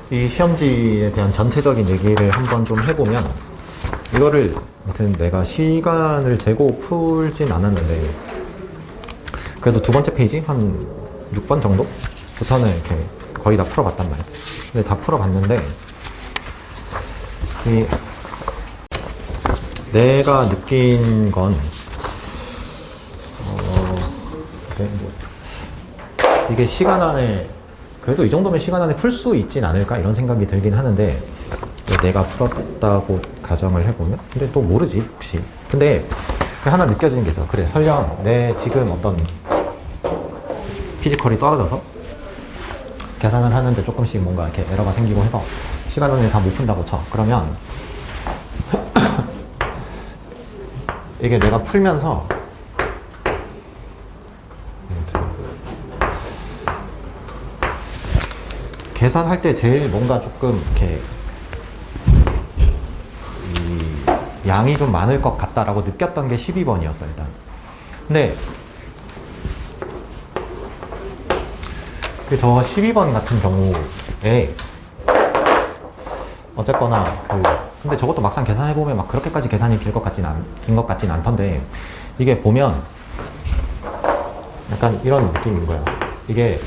이 시험지에 대한 전체적인 얘기를 한번 좀 해보면, 이거를 아무튼 내가 시간을 재고 풀진 않았는데 그래도 두 번째 페이지 한 6번 정도부터는 이렇게 거의 다 풀어봤단 말이야. 근데 다 풀어봤는데 이 내가 느낀 건 이게 시간 안에 그래도 이 정도면 시간 안에 풀 수 있진 않을까 이런 생각이 들긴 하는데, 내가 풀었다고 가정을 해보면, 근데 또 모르지 혹시. 근데 하나 느껴지는 게 있어. 그래, 설령 내 지금 어떤 피지컬이 떨어져서 계산을 하는데 조금씩 뭔가 이렇게 에러가 생기고 해서 시간 안에 다 못 푼다고 쳐. 그러면 이게 내가 풀면서 계산할 때 제일 뭔가 조금 이렇게 양이 좀 많을 것 같다라고 느꼈던 게 12번이었어 일단. 근데 저 12번 같은 경우에 어쨌거나 근데 저것도 막상 계산해보면 막 그렇게까지 계산이 긴 것 같진 않던데, 이게 보면 약간 이런 느낌인 거야. 이게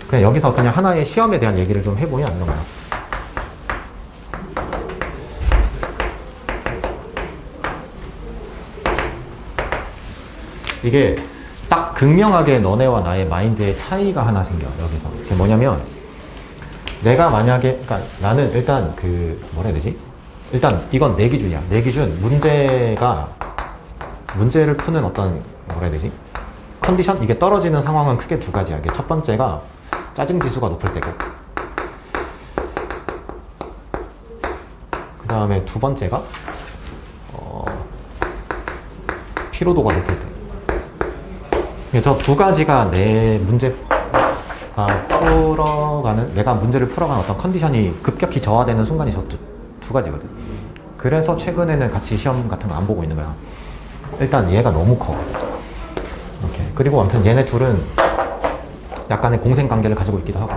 그냥 여기서 그냥 하나의 시험에 대한 얘기를 좀 해보면 이런 거야. 이게 딱 극명하게 너네와 나의 마인드의 차이가 하나 생겨 여기서. 그게 뭐냐면, 내가 만약에 그러니까 나는 일단 뭐라 해야 되지? 일단 이건 내 기준이야. 내 기준 문제를 푸는 어떤 뭐라 해야 되지? 컨디션? 이게 떨어지는 상황은 크게 두 가지야. 이게 첫 번째가 짜증 지수가 높을 때고, 그 다음에 두 번째가 피로도가 높을 때. 저 두 가지가 내 내가 문제를 풀어가는 어떤 컨디션이 급격히 저하되는 순간이 저 두 가지거든. 그래서 최근에는 같이 시험 같은 거 안 보고 있는 거야. 일단 얘가 너무 커. 이렇게. 그리고 아무튼 얘네 둘은 약간의 공생관계를 가지고 있기도 하고.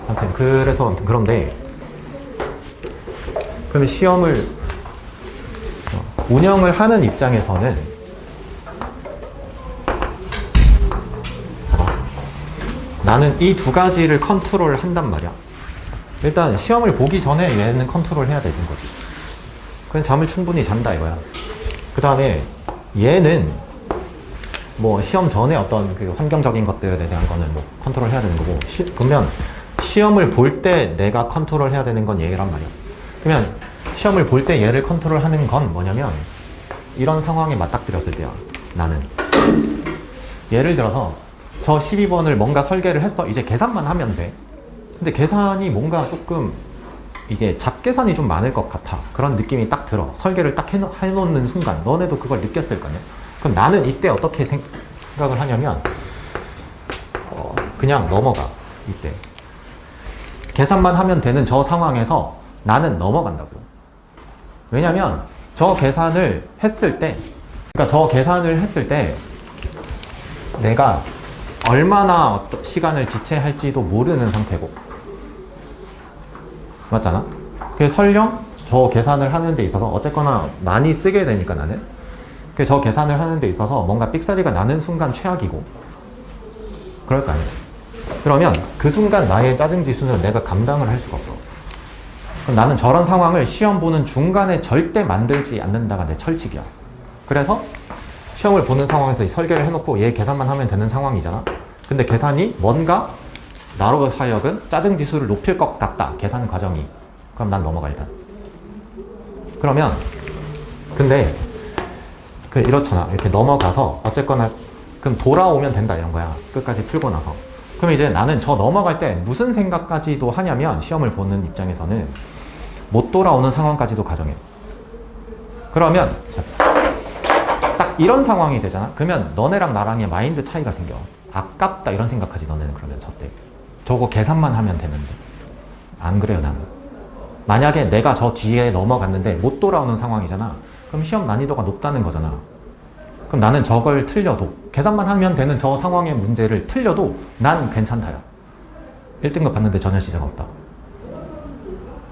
아무튼 그래서 아무튼 그런데, 그러면 시험을 운영을 하는 입장에서는 나는 이 두 가지를 컨트롤 한단 말이야. 일단 시험을 보기 전에 얘는 컨트롤 해야 되는 거지. 그냥 잠을 충분히 잔다 이거야. 그 다음에 얘는 뭐 시험 전에 어떤 환경적인 것들에 대한 거는 뭐 컨트롤 해야 되는 거고, 그러면 시험을 볼 때 내가 컨트롤 해야 되는 건 얘란 말이야. 그러면 시험을 볼 때 얘를 컨트롤 하는 건 뭐냐면, 이런 상황에 맞닥뜨렸을 때야. 나는 예를 들어서 저 12번을 뭔가 설계를 했어. 이제 계산만 하면 돼. 근데 계산이 뭔가 조금 이게 잡계산이 좀 많을 것 같아. 그런 느낌이 딱 들어. 설계를 딱 해놓는 순간 너네도 그걸 느꼈을 거냐. 그럼 나는 이때 어떻게 생각을 하냐면 그냥 넘어가. 이때 계산만 하면 되는 저 상황에서 나는 넘어간다고. 왜냐면 저 계산을 했을 때, 내가 얼마나 시간을 지체할지도 모르는 상태고, 맞잖아? 그래서 설령 저 계산을 하는 데 있어서 어쨌거나 많이 쓰게 되니까 나는 저 계산을 하는 데 있어서 뭔가 삑사리가 나는 순간 최악이고 그럴 거 아니야. 그러면 그 순간 나의 짜증 지수는 내가 감당을 할 수가 없어. 그럼 나는 저런 상황을 시험 보는 중간에 절대 만들지 않는다가 내 철칙이야. 그래서 시험을 보는 상황에서 설계를 해놓고 얘 계산만 하면 되는 상황이잖아. 근데 계산이 뭔가 나로 하여금 짜증 지수를 높일 것 같다, 계산 과정이. 그럼 난 넘어가 일단. 그러면 근데 이렇잖아. 이렇게 넘어가서 어쨌거나 그럼 돌아오면 된다 이런 거야. 끝까지 풀고 나서. 그럼 이제 나는 저 넘어갈 때 무슨 생각까지도 하냐면, 시험을 보는 입장에서는 못 돌아오는 상황까지도 가정해. 그러면 딱 이런 상황이 되잖아. 그러면 너네랑 나랑의 마인드 차이가 생겨. 아깝다 이런 생각하지 너네는. 그러면 저때 저거 계산만 하면 되는데. 안 그래요 나는. 만약에 내가 저 뒤에 넘어갔는데 못 돌아오는 상황이잖아. 그럼 시험 난이도가 높다는 거잖아. 그럼 나는 저걸 틀려도, 계산만 하면 되는 저 상황의 문제를 틀려도 난 괜찮다야. 1등급 받는데 전혀 지장 없다.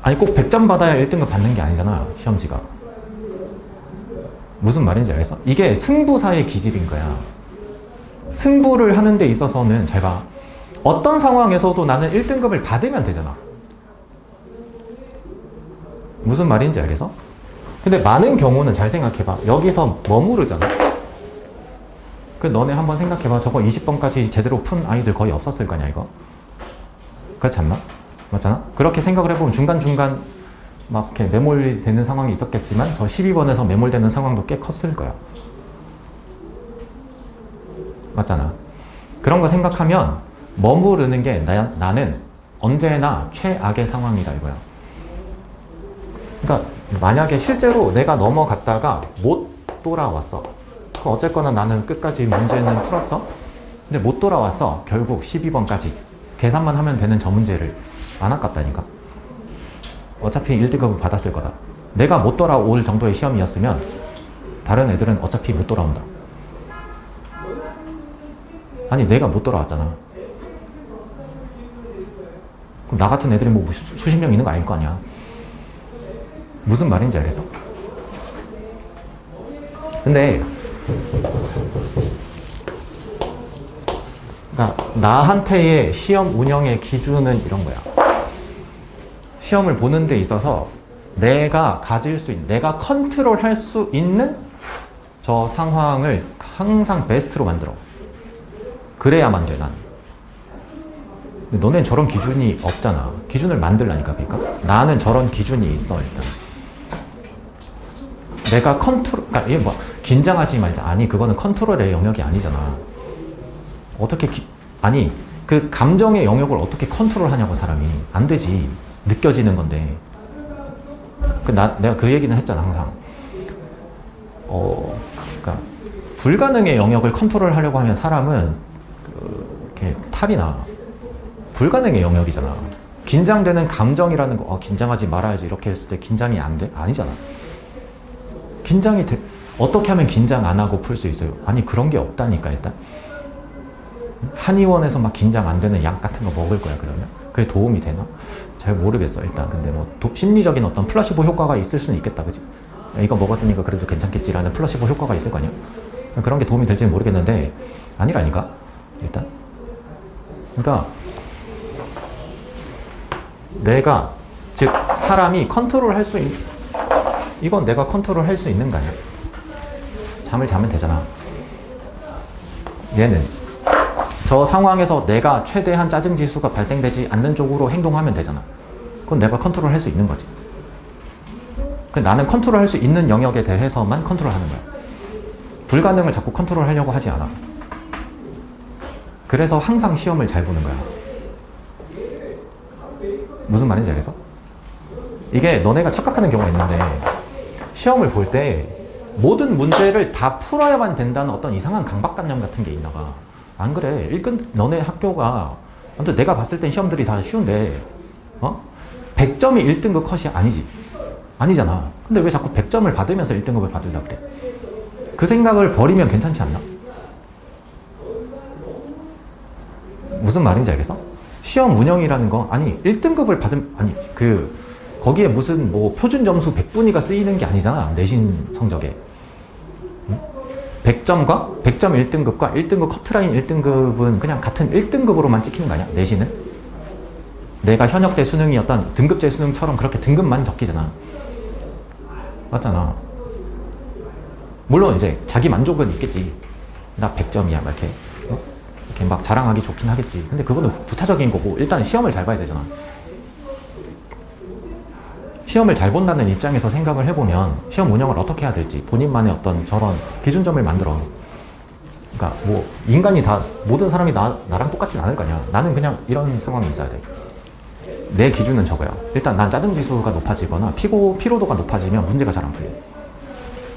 아니 꼭 100점 받아야 1등급 받는 게 아니잖아, 시험지가. 무슨 말인지 알겠어? 이게 승부사의 기질인 거야. 승부를 하는 데 있어서는 잘 봐. 어떤 상황에서도 나는 1등급을 받으면 되잖아. 무슨 말인지 알겠어? 근데 많은 경우는 잘 생각해봐. 여기서 머무르잖아. 그 너네 한번 생각해봐. 저거 20번까지 제대로 푼 아이들 거의 없었을 거냐 이거? 그렇지 않나? 맞잖아? 그렇게 생각을 해보면 중간중간 막 이렇게 매몰되는 상황이 있었겠지만 저 12번에서 매몰되는 상황도 꽤 컸을 거야. 맞잖아? 그런 거 생각하면 머무르는 게 나는 언제나 최악의 상황이다 이거야. 그러니까 만약에 실제로 내가 넘어갔다가 못 돌아왔어. 어쨌거나 나는 끝까지 문제는 풀었어. 근데 못 돌아왔어. 결국 12번까지. 계산만 하면 되는 저 문제를 안 아깝다니까. 어차피 1등급을 받았을 거다. 내가 못 돌아올 정도의 시험이었으면 다른 애들은 어차피 못 돌아온다. 아니 내가 못 돌아왔잖아. 그럼 나 같은 애들이 뭐 수십 명 있는 거 아닐 거 아니야. 무슨 말인지 알겠어? 근데 그러니까 나한테의 시험 운영의 기준은 이런 거야. 시험을 보는 데 있어서 내가 가질 수 있는, 내가 컨트롤할 수 있는 저 상황을 항상 베스트로 만들어. 그래야만 돼, 난. 근데 너넨 저런 기준이 없잖아. 기준을 만들라니까, 그러니까. 나는 저런 기준이 있어, 일단. 내가 컨트롤, 그러니까 이게 뭐, 긴장하지 말자. 아니, 그거는 컨트롤의 영역이 아니잖아. 어떻게, 아니, 그 감정의 영역을 어떻게 컨트롤 하냐고, 사람이. 안 되지. 느껴지는 건데. 내가 그 얘기는 했잖아, 항상. 그러니까, 불가능의 영역을 컨트롤 하려고 하면 사람은, 이렇게 탈이 나. 불가능의 영역이잖아. 긴장되는 감정이라는 거, 긴장하지 말아야지. 이렇게 했을 때 긴장이 안 돼? 아니잖아. 긴장이 돼. 어떻게 하면 긴장 안 하고 풀 수 있어요? 아니, 그런 게 없다니까, 일단. 한의원에서 막 긴장 안 되는 약 같은 거 먹을 거야, 그러면? 그게 도움이 되나? 잘 모르겠어, 일단. 근데 뭐, 심리적인 어떤 플라시보 효과가 있을 수는 있겠다, 그지? 이거 먹었으니까 그래도 괜찮겠지라는 플라시보 효과가 있을 거 아니야? 그런 게 도움이 될지는 모르겠는데, 아니라니까, 일단. 그러니까, 내가, 즉, 사람이 컨트롤 할 수 있는, 이건 내가 컨트롤 할 수 있는 거 아니야? 잠을 자면 되잖아. 얘는 저 상황에서 내가 최대한 짜증 지수가 발생되지 않는 쪽으로 행동하면 되잖아. 그건 내가 컨트롤 할 수 있는 거지. 나는 컨트롤 할 수 있는 영역에 대해서만 컨트롤 하는 거야. 불가능을 자꾸 컨트롤 하려고 하지 않아. 그래서 항상 시험을 잘 보는 거야. 무슨 말인지 알겠어? 이게 너네가 착각하는 경우가 있는데, 시험을 볼 때 모든 문제를 다 풀어야만 된다는 어떤 이상한 강박관념 같은 게 있나 봐. 안 그래. 너네 학교가, 아무튼 내가 봤을 땐 시험들이 다 쉬운데, 100점이 1등급 컷이 아니지. 아니잖아. 근데 왜 자꾸 100점을 받으면서 1등급을 받으려고 그래? 그 생각을 버리면 괜찮지 않나? 무슨 말인지 알겠어? 시험 운영이라는 거, 아니, 1등급을 아니, 거기에 무슨 뭐 표준 점수 100분위가 쓰이는 게 아니잖아. 내신 성적에. 100점과 100점 1등급과 1등급 커트라인 1등급은 그냥 같은 1등급으로만 찍히는 거 아니야? 내신은? 내가 현역 때 수능이 어떤 등급제 수능처럼 그렇게 등급만 적히잖아. 맞잖아. 물론 이제 자기 만족은 있겠지. 나 100점이야 막 이렇게 막 자랑하기 좋긴 하겠지. 근데 그거는 부차적인 거고 일단 시험을 잘 봐야 되잖아. 시험을 잘 본다는 입장에서 생각을 해보면 시험 운영을 어떻게 해야 될지 본인만의 어떤 저런 기준점을 만들어. 그러니까 뭐 인간이 다 모든 사람이 나랑 똑같진 않을 거 아니야. 나는 그냥 이런 상황이 있어야 돼. 내 기준은 저거야. 일단 난 짜증 지수가 높아지거나 피로도가 높아지면 문제가 잘 안 풀려.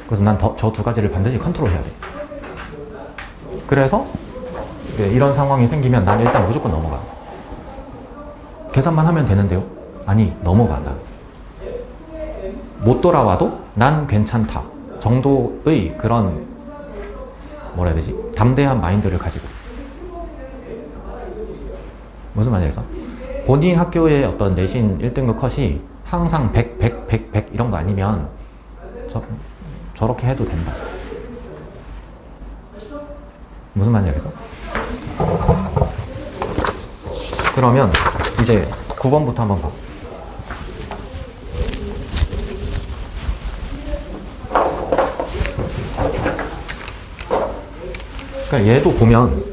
그래서 난 저 두 가지를 반드시 컨트롤 해야 돼. 그래서 이런 상황이 생기면 난 일단 무조건 넘어가. 계산만 하면 되는데요? 아니, 넘어가. 난 못 돌아와도 난 괜찮다 정도의 그런 뭐라 해야 되지? 담대한 마인드를 가지고. 무슨 말이겠어? 본인 학교의 어떤 내신 1등급 컷이 항상 100, 100, 100, 100 이런 거 아니면 저렇게 해도 된다. 무슨 말인지 알겠어? 그러면 이제 9번부터 한번 봐. 그러니까 얘도 보면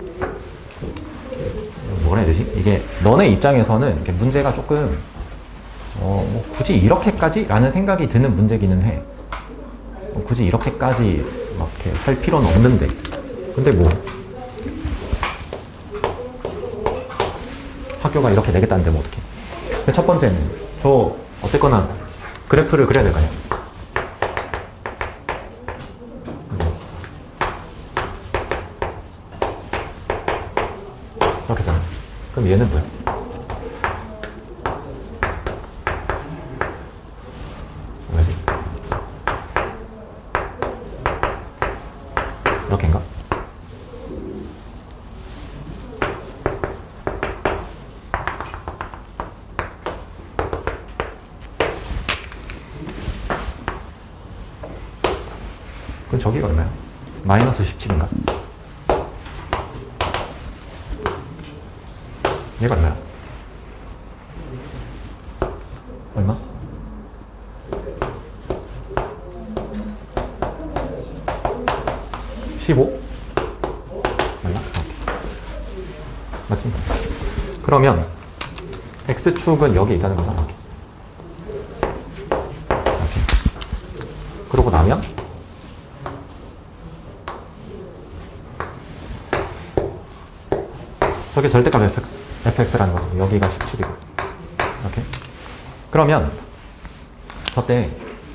뭐라 해야 되지? 이게 너네 입장에서는 이게 문제가 조금 뭐 굳이 이렇게까지? 라는 생각이 드는 문제기는 해. 굳이 이렇게까지 막 이렇게 할 필요는 없는데. 근데 뭐 학교가 이렇게 내겠다는데 뭐 어떡해. 근데 첫 번째는 저 어쨌거나 그래프를 그려야 될 거 아니야. 이렇게 되나? 그럼 얘는 뭐야? 뭐지? 이렇게인가? 그럼 저기가 얼마야? 마이너스 17인가? 얘가 얼마야? 얼마? 15? 맞나? 맞지? 그러면 X축은 여기 있다는 거잖아. 이렇게. 그러고 나면 저게 절대값 fx라는 거죠. 여기가 17이고 이렇게. 그러면 저때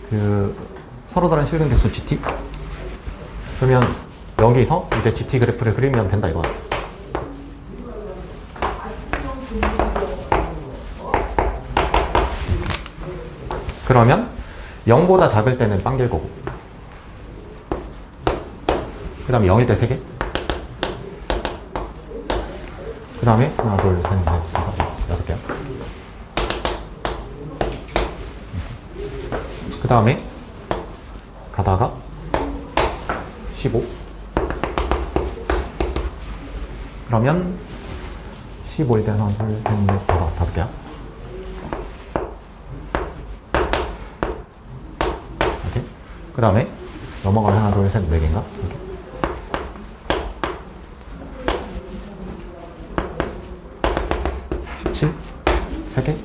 그 서로 다른 실근 개수 gt, 그러면 여기서 이제 gt 그래프를 그리면 된다 이거야. 그러면 0보다 작을 때는 빵길 거고, 그 다음에 0일 때 3개, 그 다음에 하나, 둘, 셋, 넷, 다섯, 6개야. 그 다음에 가다가 15. 그러면 15일 때 하나, 둘, 셋, 넷, 다섯 개야. 이렇게. 그 다음에 넘어가면 하나, 둘, 셋, 4개인가? 이렇게. 세 개?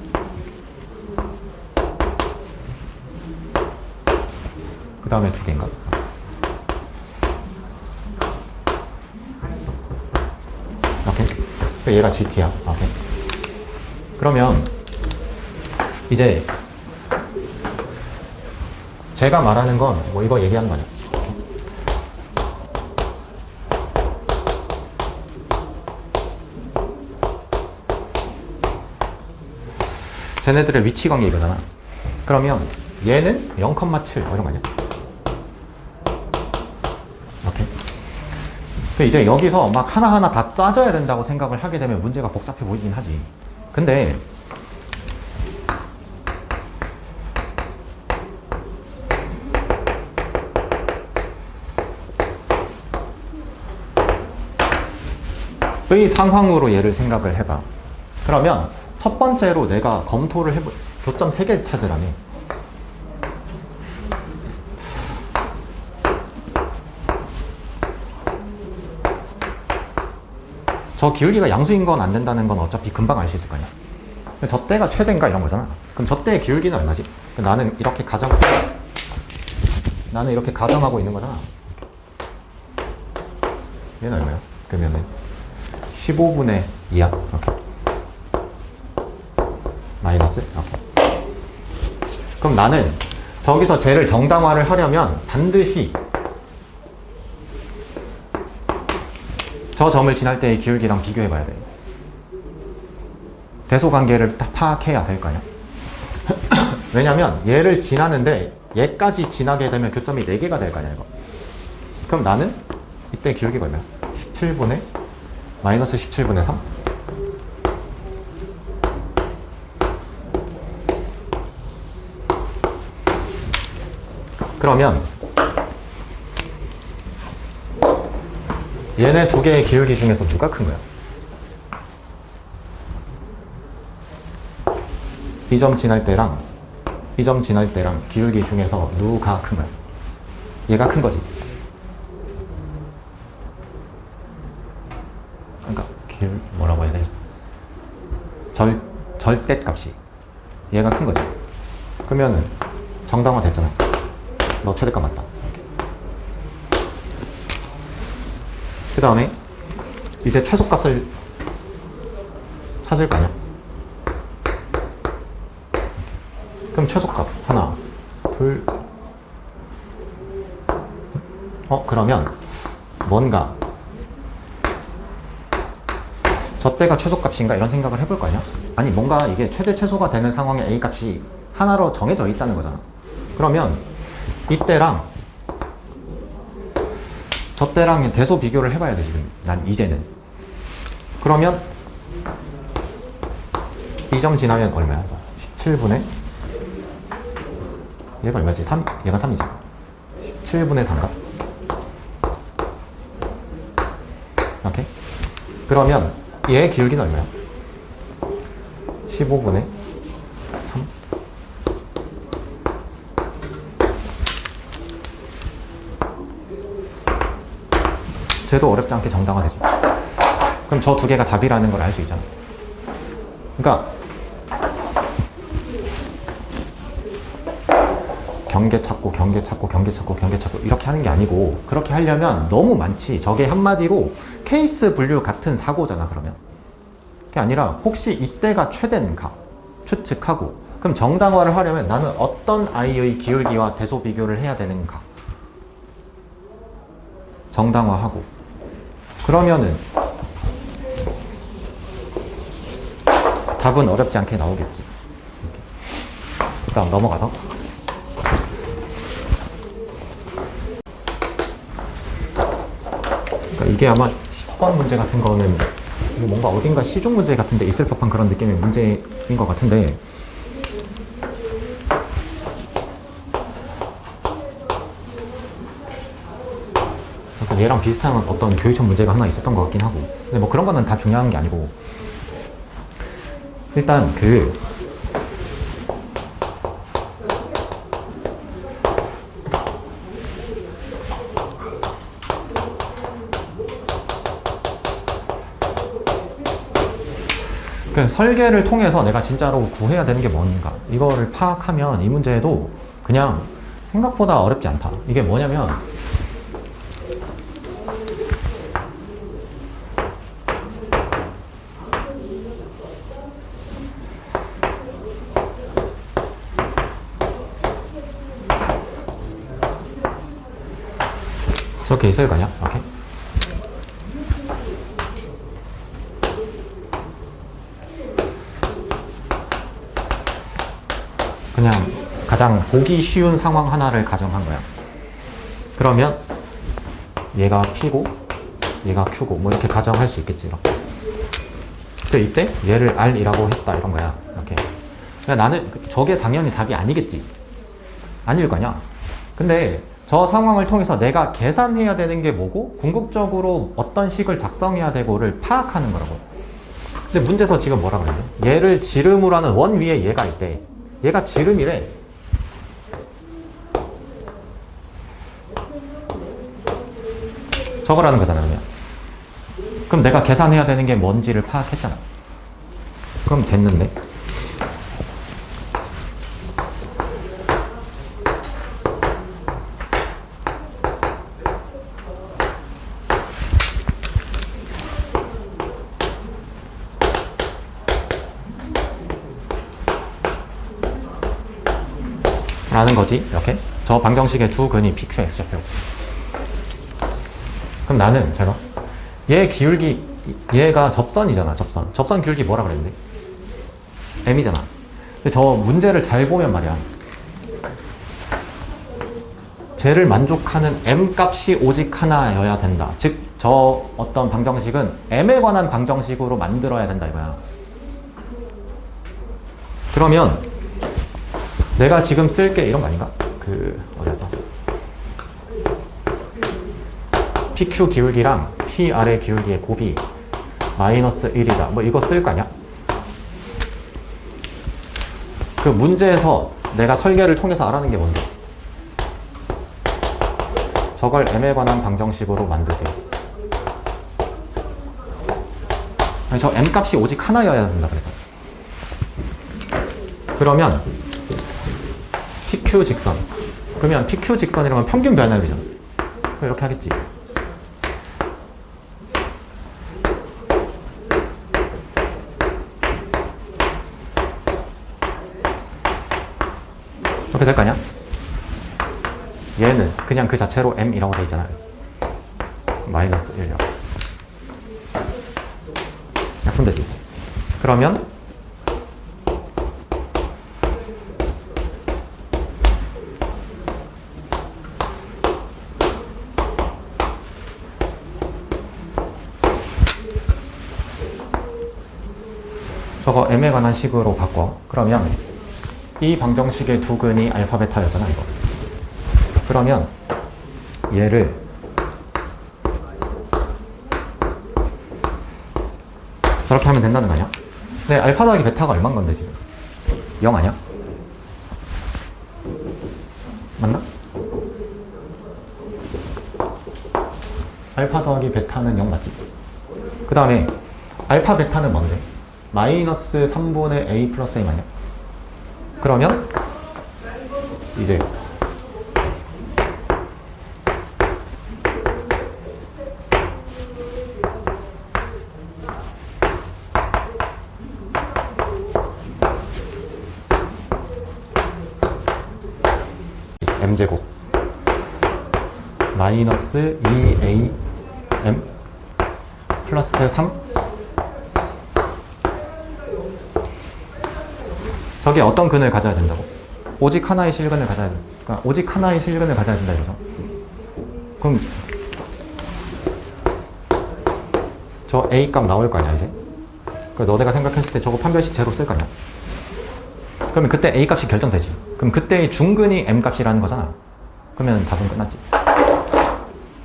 그 다음에 2개인가? 이렇게. 얘가 GT야. 오케이. 그러면 이제 제가 말하는 건 뭐 이거 얘기하는 거냐. 쟤네들의 위치 관계 이거잖아. 그러면 얘는 0,7 이런 거 아니야? 이렇게. 이제 여기서 막 하나하나 다 짜져야 된다고 생각을 하게 되면 문제가 복잡해 보이긴 하지. 근데 의 상황으로 얘를 생각을 해봐. 그러면 첫 번째로 내가 검토를 해보, 교점 3개 찾으라며. 저 기울기가 양수인 건 안 된다는 건 어차피 금방 알 수 있을 거 아니야. 저 때가 최대인가 이런 거잖아. 그럼 저 때의 기울기는 얼마지? 나는 이렇게 가정하고 있는 거잖아. 얘는 얼마야? 그러면은 15분의 2야. 이렇게. 마이너스? 이렇게. 그럼 나는 저기서 쟤를 정당화를 하려면 반드시 저 점을 지날 때의 기울기랑 비교해 봐야 돼. 대소관계를 딱 파악해야 될 거 아니야. 왜냐면 얘를 지나는데 얘까지 지나게 되면 교점이 4개가 될 거 아니야 이거. 그럼 나는 이때 기울기가 얼마야? 17분의 마이너스 17분의 3? 그러면 얘네 두 개의 기울기 중에서 누가 큰 거야? 이 점 지날 때랑 이 점 지날 때랑 기울기 중에서 누가 큰 거야? 얘가 큰 거지. 그러니까 뭐라고 해야 돼? 절대값이 얘가 큰 거지. 그러면은 정당화 됐잖아. 너 최대값 맞다. 그 다음에 이제 최소값을 찾을 거 아니야. 그럼 최소값 하나, 둘, 그러면 뭔가 저때가 최소값인가 이런 생각을 해볼 거 아니야? 아니 뭔가 이게 최대 최소가 되는 상황에 A 값이 하나로 정해져 있다는 거잖아. 그러면 이때랑 저때랑 대소 비교를 해봐야 돼 지금 난 이제는. 그러면 이 점 지나면 얼마야? 17분의 얘가 얼마지? 3? 얘가 3이지. 17분의 3가? 오케이? 그러면 얘의 기울기는 얼마야? 15분의 3? 쟤도 어렵지 않게 정당화되지. 그럼 저 두 개가 답이라는 걸 알 수 있잖아. 그러니까 경계 찾고 경계 찾고 경계 찾고 경계 찾고 이렇게 하는 게 아니고, 그렇게 하려면 너무 많지. 저게 한마디로 케이스 분류 같은 사고잖아. 그러면 그게 아니라 혹시 이때가 최대인가 추측하고, 그럼 정당화를 하려면 나는 어떤 i의 기울기와 대소 비교를 해야 되는가 정당화하고, 그러면은 답은 어렵지 않게 나오겠지. 그 다음 넘어가서 그러니까 이게 아마 10번 문제 같은 거는 뭔가 어딘가 시중 문제 같은 데 있을 법한 그런 느낌의 문제인 것 같은데, 얘랑 비슷한 어떤 교육청 문제가 하나 있었던 것 같긴 하고, 근데 뭐 그런 거는 다 중요한 게 아니고, 일단 설계를 통해서 내가 진짜로 구해야 되는 게 뭔가 이거를 파악하면 이 문제도 그냥 생각보다 어렵지 않다. 이게 뭐냐면 저렇게 있을 거냐? 오케이. 그냥 가장 보기 쉬운 상황 하나를 가정한 거야. 그러면 얘가 P고 얘가 Q고 뭐 이렇게 가정할 수 있겠지. 이렇게. 근데 이때 얘를 R이라고 했다 이런 거야. 이렇게. 그러니까 나는 저게 당연히 답이 아니겠지. 아닐 거냐. 근데 저 상황을 통해서 내가 계산해야 되는 게 뭐고 궁극적으로 어떤 식을 작성해야 되고를 파악하는 거라고. 근데 문제에서 지금 뭐라 그랬냐? 얘를 지름으로 하는 원 위에 얘가 있대. 얘가 지름이래. 저거라는 거잖아. 그럼 내가 계산해야 되는 게 뭔지를 파악했잖아. 그럼 됐는데. 라는 거지. 이렇게 저 방정식의 두 근이 PQ, X좌표. 그럼 나는 제가 얘 기울기, 얘가 접선이잖아. 접선 기울기 뭐라 그랬는데? M이잖아. 근데 저 문제를 잘 보면 말이야, 쟤를 만족하는 M 값이 오직 하나여야 된다. 즉 저 어떤 방정식은 M에 관한 방정식으로 만들어야 된다 이거야. 그러면 내가 지금 쓸 게 이런 거 아닌가? 어디서 PQ 기울기랑 T 아래 기울기의 곱이 마이너스 1이다. 뭐 이거 쓸 거 아니야? 그 문제에서 내가 설계를 통해서 알아낸 게 뭔데? 저걸 m에 관한 방정식으로 만드세요. 아니, 저 m 값이 오직 하나여야 된다 그랬잖아. 그러면 PQ 직선. 그러면 PQ 직선이라면 평균 변압이잖아. 이렇게 하겠지. 이렇게 될 거 아니야? 얘는 그냥 그 자체로 m이라고 돼 있잖아요. 마이너스 1이라고. 약분되지. 그러면 저거 m에 관한 식으로 바꿔. 그러면 이 방정식의 두 근이 알파 베타였잖아 이거. 그러면 얘를 저렇게 하면 된다는 거 아니야? 근데 알파 더하기 베타가 얼마인 건데 지금? 0 아니야? 맞나? 알파 더하기 베타는 0 맞지? 그 다음에 알파 베타는 뭔데? 마이너스 3분의 a 플러스 a 맞냐? 그러면 이제 m제곱 마이너스 2a m 플러스 3 저게 어떤 근을 가져야 된다고? 오직 하나의 실근을 가져야 된다. 그러니까 오직 하나의 실근을 가져야 된다 이거죠. 그럼 저 a 값 나올 거 아니야 이제? 그러니까 너네가 생각했을 때 저거 판별식 제로 쓸 거 아니야? 그러면 그때 a 값이 결정되지. 그럼 그때의 중근이 m 값이라는 거잖아. 그러면 답은 끝났지.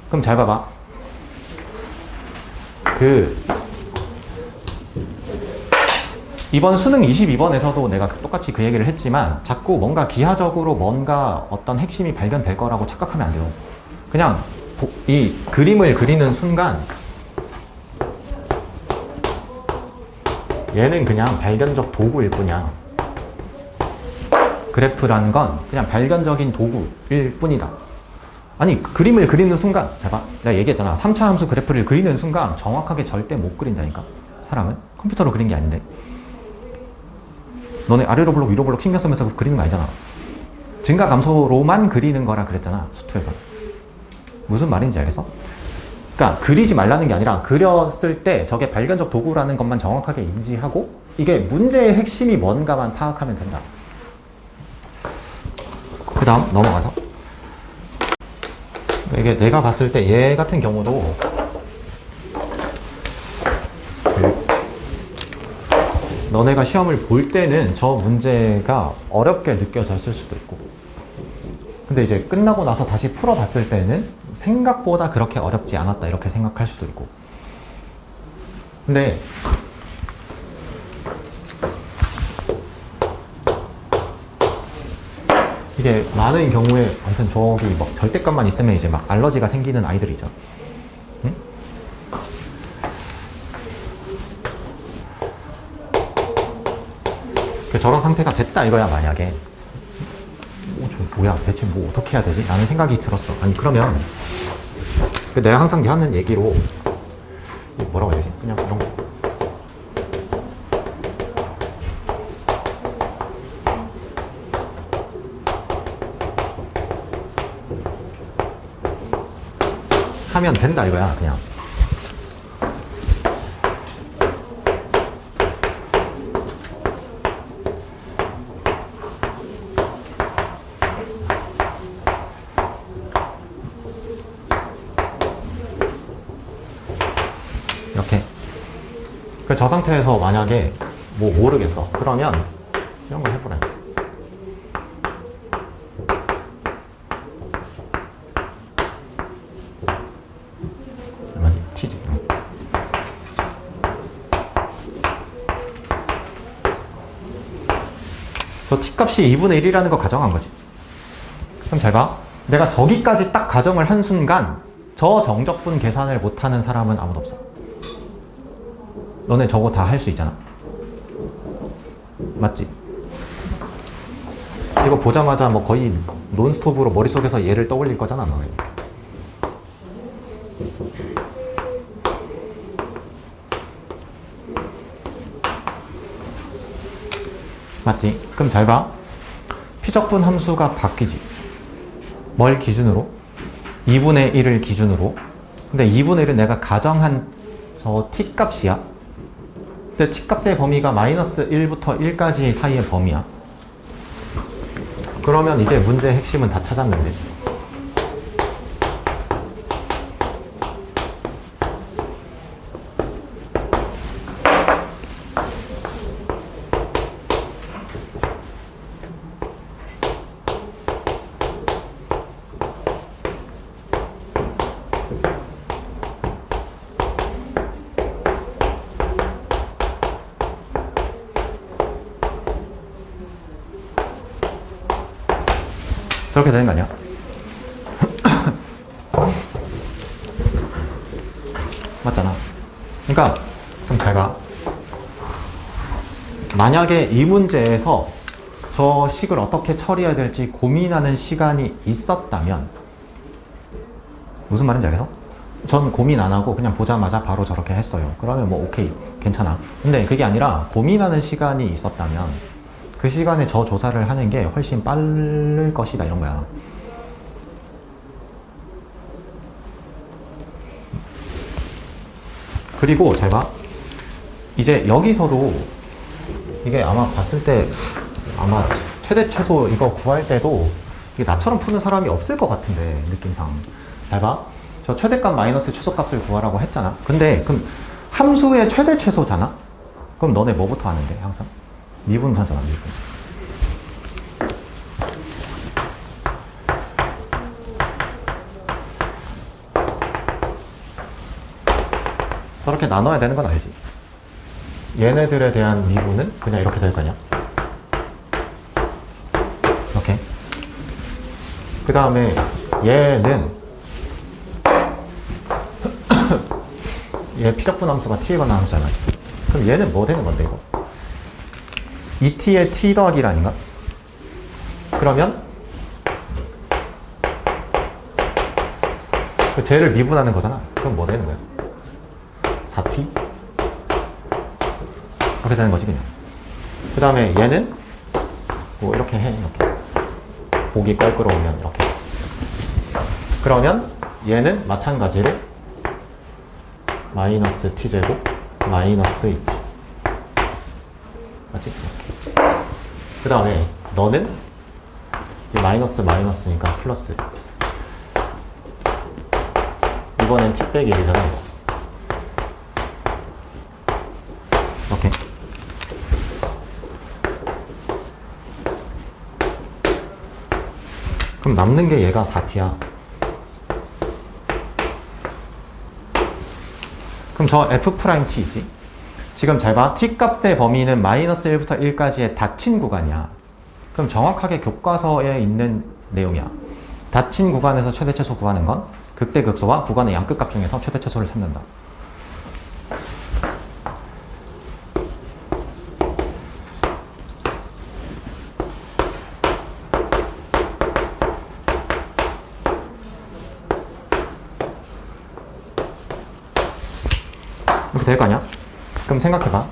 그럼 잘 봐봐. 이번 수능 22번에서도 내가 똑같이 그 얘기를 했지만 자꾸 뭔가 기하적으로 뭔가 어떤 핵심이 발견될 거라고 착각하면 안 돼요. 그냥 이 그림을 그리는 순간 얘는 그냥 발견적 도구일 뿐이야. 그래프라는 건 그냥 발견적인 도구일 뿐이다. 아니 그림을 그리는 순간 잘 봐. 내가 얘기했잖아. 3차 함수 그래프를 그리는 순간 정확하게 절대 못 그린다니까. 사람은 컴퓨터로 그린 게 아닌데. 너네 아래로 블록 위로 블록 신경 쓰면서 그리는 거 아니잖아. 증가 감소로만 그리는 거라 그랬잖아 수투에서. 무슨 말인지 알겠어? 그러니까 그리지 말라는 게 아니라 그렸을 때 저게 발견적 도구라는 것만 정확하게 인지하고 이게 문제의 핵심이 뭔가만 파악하면 된다. 그 다음 넘어가서 이게 내가 봤을 때 얘 같은 경우도 너네가 시험을 볼 때는 저 문제가 어렵게 느껴졌을 수도 있고 근데 이제 끝나고 나서 다시 풀어봤을 때는 생각보다 그렇게 어렵지 않았다 이렇게 생각할 수도 있고 근데 이게 많은 경우에 아무튼 저기 막 절대값만 있으면 이제 막 알러지가 생기는 아이들이죠. 응? 저런 상태가 됐다 이거야 만약에 저 뭐야 대체 뭐 어떻게 해야 되지? 라는 생각이 들었어. 아니 그러면 내가 항상 하는 얘기로 뭐라고 해야 되지? 그냥 이런 거 하면 된다 이거야 그냥. 이렇게 저 상태에서 만약에 뭐 모르겠어 그러면 이런 거 해보래. 저 t값이 2분의 1이라는 거 가정한 거지. 그럼 잘 봐. 내가 저기까지 딱 가정을 한 순간 저 정적분 계산을 못하는 사람은 아무도 없어. 너네 저거 다 할 수 있잖아. 맞지? 이거 보자마자 뭐 거의 논스톱으로 머릿속에서 얘를 떠올릴 거잖아, 너네. 맞지? 그럼 잘 봐. 피적분 함수가 바뀌지. 뭘 기준으로? 2분의 1을 기준으로. 근데 2분의 1은 내가 가정한 저 t 값이야. 근데 t 값의 범위가 마이너스 1부터 1까지 사이의 범위야. 그러면 이제 문제의 핵심은 다 찾았는데. 저렇게 되는 거 아니야? 맞잖아. 그러니까 좀 잘 봐. 만약에 이 문제에서 저 식을 어떻게 처리해야 될지 고민하는 시간이 있었다면, 무슨 말인지 알겠어? 전 고민 안 하고 그냥 보자마자 바로 저렇게 했어요. 그러면 뭐 오케이, 괜찮아. 근데 그게 아니라 고민하는 시간이 있었다면 그 시간에 저 조사를 하는 게 훨씬 빠를 것이다, 이런 거야. 그리고 잘 봐. 이제 여기서도 이게 아마 봤을 때 아마 최대 최소 이거 구할 때도 이게 나처럼 푸는 사람이 없을 것 같은데, 느낌상. 잘 봐. 저 최대값 마이너스 최소값을 구하라고 했잖아. 근데 그럼 함수의 최대 최소잖아? 그럼 너네 뭐부터 하는데, 항상? 미분하잖아, 미분. 저렇게 나눠야 되는 건 알지? 얘네들에 대한 미분은 그냥 이렇게 될 거냐? 이렇게. 그 다음에 얘는 얘 피적분 함수가 t에 관한 함수잖아. 그럼 얘는 뭐 되는 건데, 이거? 2t의 t 더하기 1아닌가? 그러면 그 쟤를 미분하는 거잖아. 그럼 뭐 되는 거야? 4t? 이렇게 되는 거지, 그냥. 그 다음에 얘는 뭐 이렇게 해, 이렇게. 보기 껄끄러우면 이렇게. 그러면 얘는 마찬가지로 마이너스 t제곱 마이너스 2t. 맞지? 이렇게. 그 다음에 너는 이 마이너스 마이너스니까 플러스. 이번엔 t 빼기 1이잖아, 이거. 이렇게. 그럼 남는 게 얘가 4t야. 그럼 저 f't 있지? 지금 잘 봐. t 값의 범위는 마이너스 1부터 1까지의 닫힌 구간이야. 그럼 정확하게 교과서에 있는 내용이야. 닫힌 구간에서 최대 최소 구하는 건 극대극소와 구간의 양끝값 중에서 최대 최소를 찾는다. 이렇게 될 거 아니야? 그럼 생각해봐.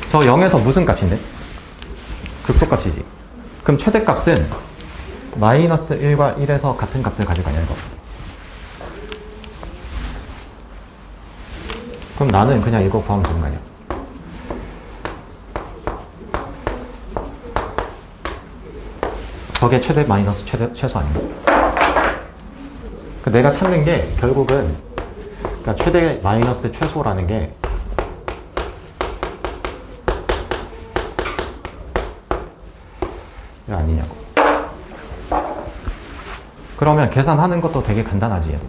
저 0에서 무슨 값인데? 극소값이지. 그럼 최대값은 마이너스 1과 1에서 같은 값을 가질 거 아니야, 이거. 그럼 나는 그냥 이거 구하면 되는 거 아니야? 저게 최대 마이너스 최소 아닌가? 내가 찾는 게 결국은, 그러니까 최대 마이너스 최소라는 게 왜 아니냐고. 그러면 계산하는 것도 되게 간단하지, 얘도.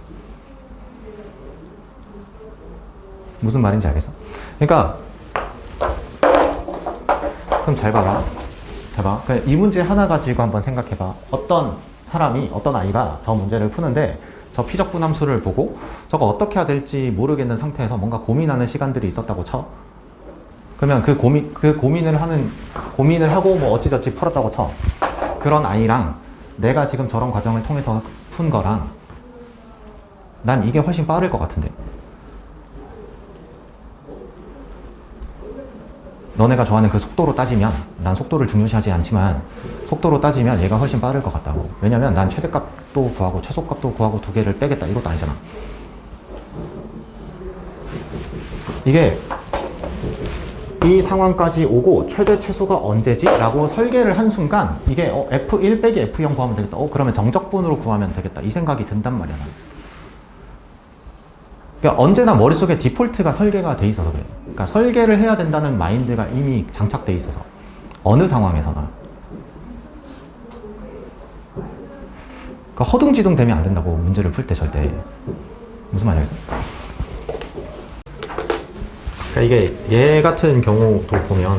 무슨 말인지 알겠어? 그러니까 그럼 잘 봐라. 잘 봐. 그냥 이 문제 하나 가지고 한번 생각해봐. 어떤 사람이, 어떤 아이가 저 문제를 푸는데 저 피적분 함수를 보고 저거 어떻게 해야 될지 모르겠는 상태에서 뭔가 고민하는 시간들이 있었다고 쳐. 그러면 그 고민을 하고 뭐 어찌저찌 풀었다고 쳐. 그런 아이랑 내가 지금 저런 과정을 통해서 푼 거랑 난 이게 훨씬 빠를 것 같은데. 너네가 좋아하는 그 속도로 따지면, 난 속도를 중요시하지 않지만 속도로 따지면 얘가 훨씬 빠를 것 같다고. 왜냐면 난 최대값도 구하고 최소값도 구하고 두 개를 빼겠다 이것도 아니잖아. 이게 이 상황까지 오고 최대 최소가 언제지? 라고 설계를 한 순간 이게 F1 빼기 F0 구하면 되겠다. 그러면 정적분으로 구하면 되겠다. 이 생각이 든단 말이야. 그러니까 언제나 머릿속에 디폴트가 설계가 돼 있어서 그래. 그러니까 설계를 해야 된다는 마인드가 이미 장착돼 있어서 어느 상황에서나. 그러니까 허둥지둥 되면 안 된다고 문제를 풀 때 절대. 무슨 말이겠어? 그러니까 이게 얘 같은 경우도 보면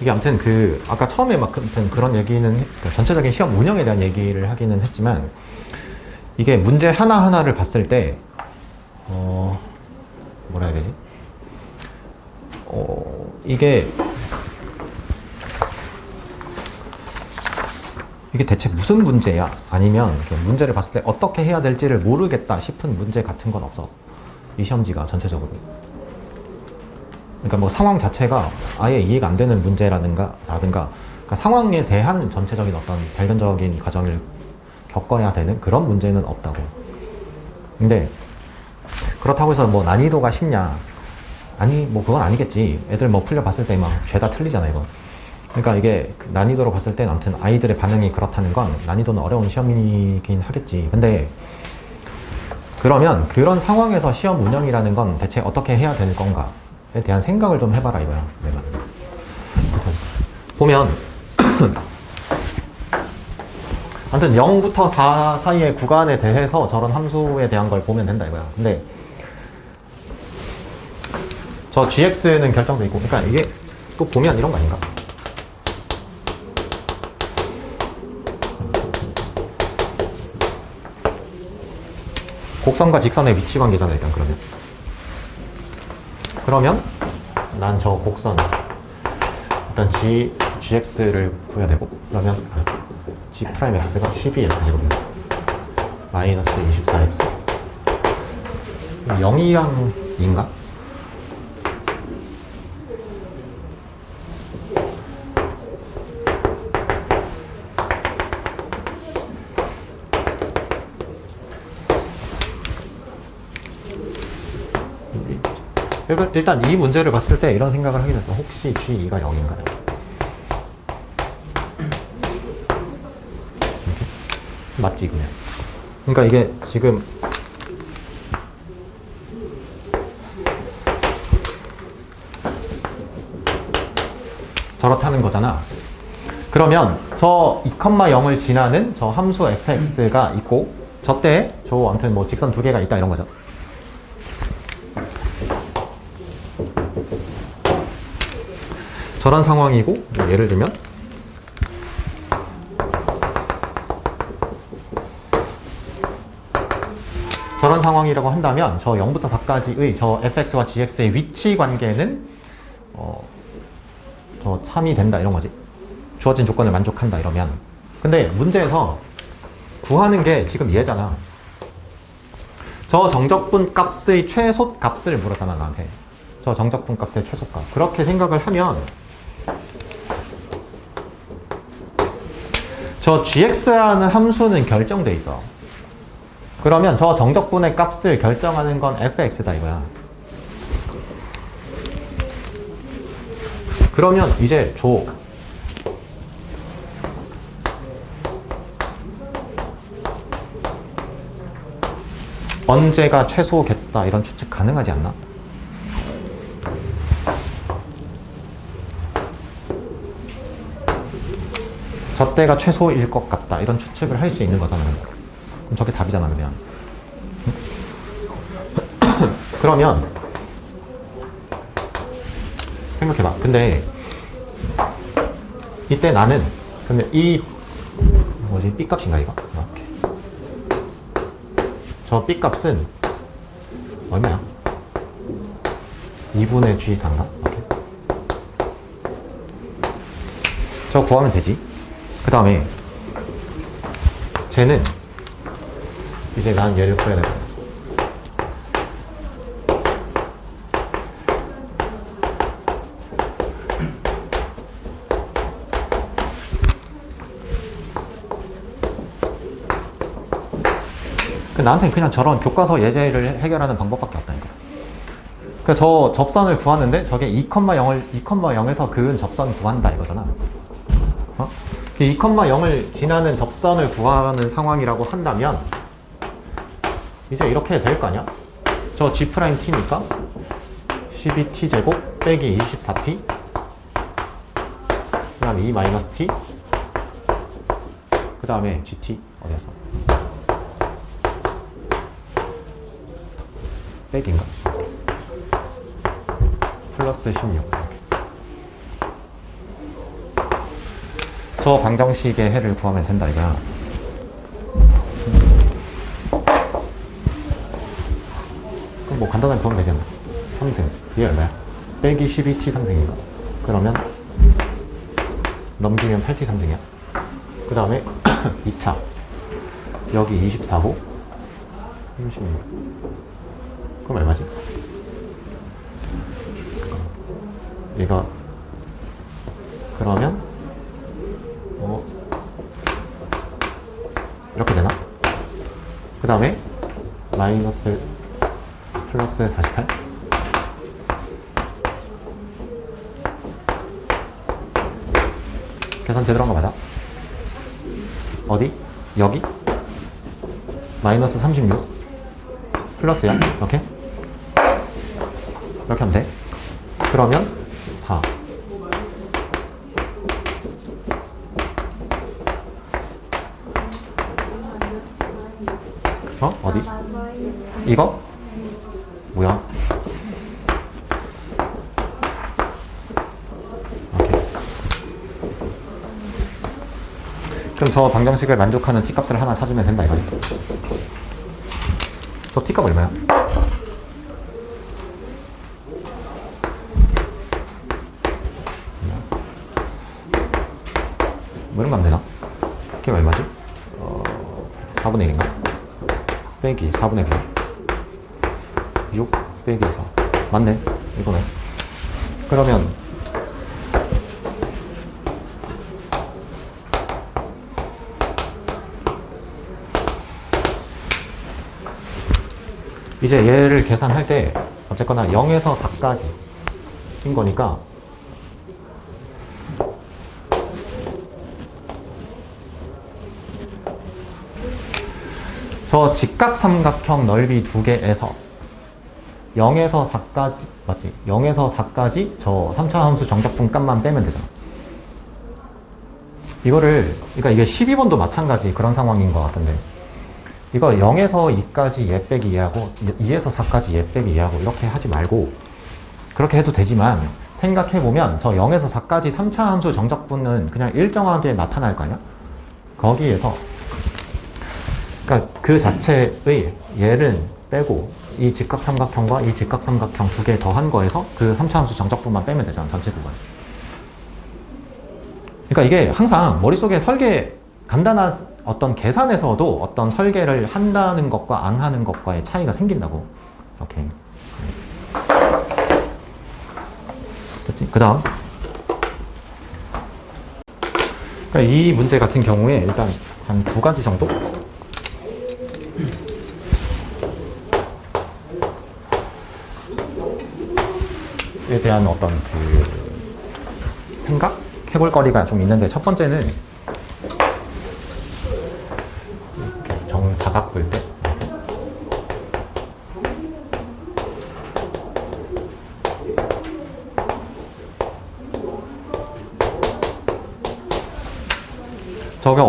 이게 아무튼 그 아까 처음에 막 아무튼 그런 얘기는 그러니까 전체적인 시험 운영에 대한 얘기를 하기는 했지만 이게 문제 하나하나를 봤을 때 뭐라 해야 되지? 이게 대체 무슨 문제야? 아니면 문제를 봤을 때 어떻게 해야 될지를 모르겠다 싶은 문제 같은 건 없어. 이 시험지가 전체적으로. 그러니까 뭐 상황 자체가 아예 이해가 안 되는 문제라든가 그러니까 상황에 대한 전체적인 어떤 발견적인 과정을 겪어야 되는 그런 문제는 없다고. 근데 그렇다고 해서 뭐 난이도가 쉽냐? 아니 뭐 그건 아니겠지. 애들 뭐 풀려봤을 때 막 죄다 틀리잖아 이거. 그러니까 이게 난이도로 봤을 땐 아무튼 아이들의 반응이 그렇다는 건 난이도는 어려운 시험이긴 하겠지. 근데 그러면 그런 상황에서 시험 운영이라는 건 대체 어떻게 해야 될 건가에 대한 생각을 좀 해봐라 이거야. 내가 보면 아무튼 0부터 4 사이의 구간에 대해서 저런 함수에 대한 걸 보면 된다 이거야. 근데 저 gx는 결정돼 있고, 그러니까 이게 또 보면 이런 거 아닌가? 곡선과 직선의 위치 관계잖아 일단. 그러면 난 저 곡선 일단 gx를 구해야 되고, 그러면 g'x가 12x제곱입니다. 마이너스 24x 0이랑 2인가? 일단 이 문제를 봤을 때 이런 생각을 하게 됐어. 혹시 G2가 0인가요? 맞지 그냥. 그러니까 이게 지금 저렇다는 거잖아. 그러면 저 2,0을 지나는 저 함수 fx가 있고 저때 저 아무튼 뭐 직선 두 개가 있다 이런 거죠. 저런 상황이고, 예를 들면 저런 상황이라고 한다면 저 0부터 4까지의 저 fx와 gx의 위치 관계는 저 참이 된다 이런 거지. 주어진 조건을 만족한다 이러면. 근데 문제에서 구하는 게 지금 얘잖아. 저 정적분 값의 최소 값을 물었잖아 나한테. 저 정적분 값의 최소값. 그렇게 생각을 하면 저 gx라는 함수는 결정돼 있어. 그러면 저 정적분의 값을 결정하는 건 fx다 이거야. 그러면 이제 언제가 최소겠다 이런 추측 가능하지 않나? 저때가 최소일 것 같다 이런 추측을 할 수 있는 거잖아. 그럼 저게 답이잖아 그러면. 그러면 생각해봐. 근데 이때 나는 근데 이 뭐지 B 값인가 이거? 이렇게 저 B 값은 얼마야? 2분의 G4인가? 이렇게 저 구하면 되지. 그 다음에 쟤는 이제 난 얘를 구해야 될 거야. 나한테는 그냥 저런 교과서 예제를 해결하는 방법밖에 없다니까. 그러니까 저 접선을 구하는데 저게 2,0에서 그은 접선 구한다 이거잖아. 어? 2,0을 지나는 접선을 구하는 상황이라고 한다면 이제 이렇게 될 거 아니야? 저 G'T니까 12T제곱 빼기 24T 그 다음에 E 마이너스 T 그 다음에 GT 어디였어? 빼기인가? 플러스 16. 저 방정식의 해를 구하면 된다 이거야. 그럼 뭐 간단하게 구하면 되잖아. 3승 이게 얼마야? 빼기 12t 3승인가? 그러면 넘기면 8t 3승이야. 그 다음에 2차 여기 24호 36. 그럼 얼마지? 얘가 그러면 이렇게 되나? 그 다음에 마이너스 플러스 48 계산 제대로 한 거 맞아? 어디? 여기? 마이너스 36 플러스야 이렇게? 이렇게 하면 돼. 그러면 4 어디? 이거? 뭐야? 오케이. 그럼 저 방정식을 만족하는 t값을 하나 찾으면 된다 이거지. 저 t값 얼마야? 뭐 이런 거 하면 되나? 그게 얼마지? 4분의 1인가? 빼기 4분의 9 6 빼기 4 맞네 이거네. 그러면 이제 얘를 계산할 때 어쨌거나 0에서 4까지 인 거니까 저 직각삼각형 넓이 두 개에서 0에서 4까지 맞지? 0에서 4까지 저 3차 함수 정적분 값만 빼면 되잖아. 이거를 그러니까 이게 12번도 마찬가지 그런 상황인 것 같은데 이거 0에서 2까지 얘 빼기 얘하고 2에서 4까지 얘 빼기 얘하고 이렇게 하지 말고 그렇게 해도 되지만 생각해보면 저 0에서 4까지 3차 함수 정적분은 그냥 일정하게 나타날 거 아니야? 거기에서 그러니까 그 자체의 얘를 빼고 이 직각삼각형과 이 직각삼각형 두 개 더한 거에서 그 3차 함수 정적분만 빼면 되잖아 전체 구간. 그러니까 이게 항상 머릿속에 간단한 어떤 계산에서도 어떤 설계를 한다는 것과 안 하는 것과의 차이가 생긴다고. 오케이. 됐지? 그 다음. 그러니까 이 문제 같은 경우에 일단 한 두 가지 정도? 에 대한 어떤 그 생각해볼 거리가 좀 있는데 첫 번째는 정사각 볼 때 저게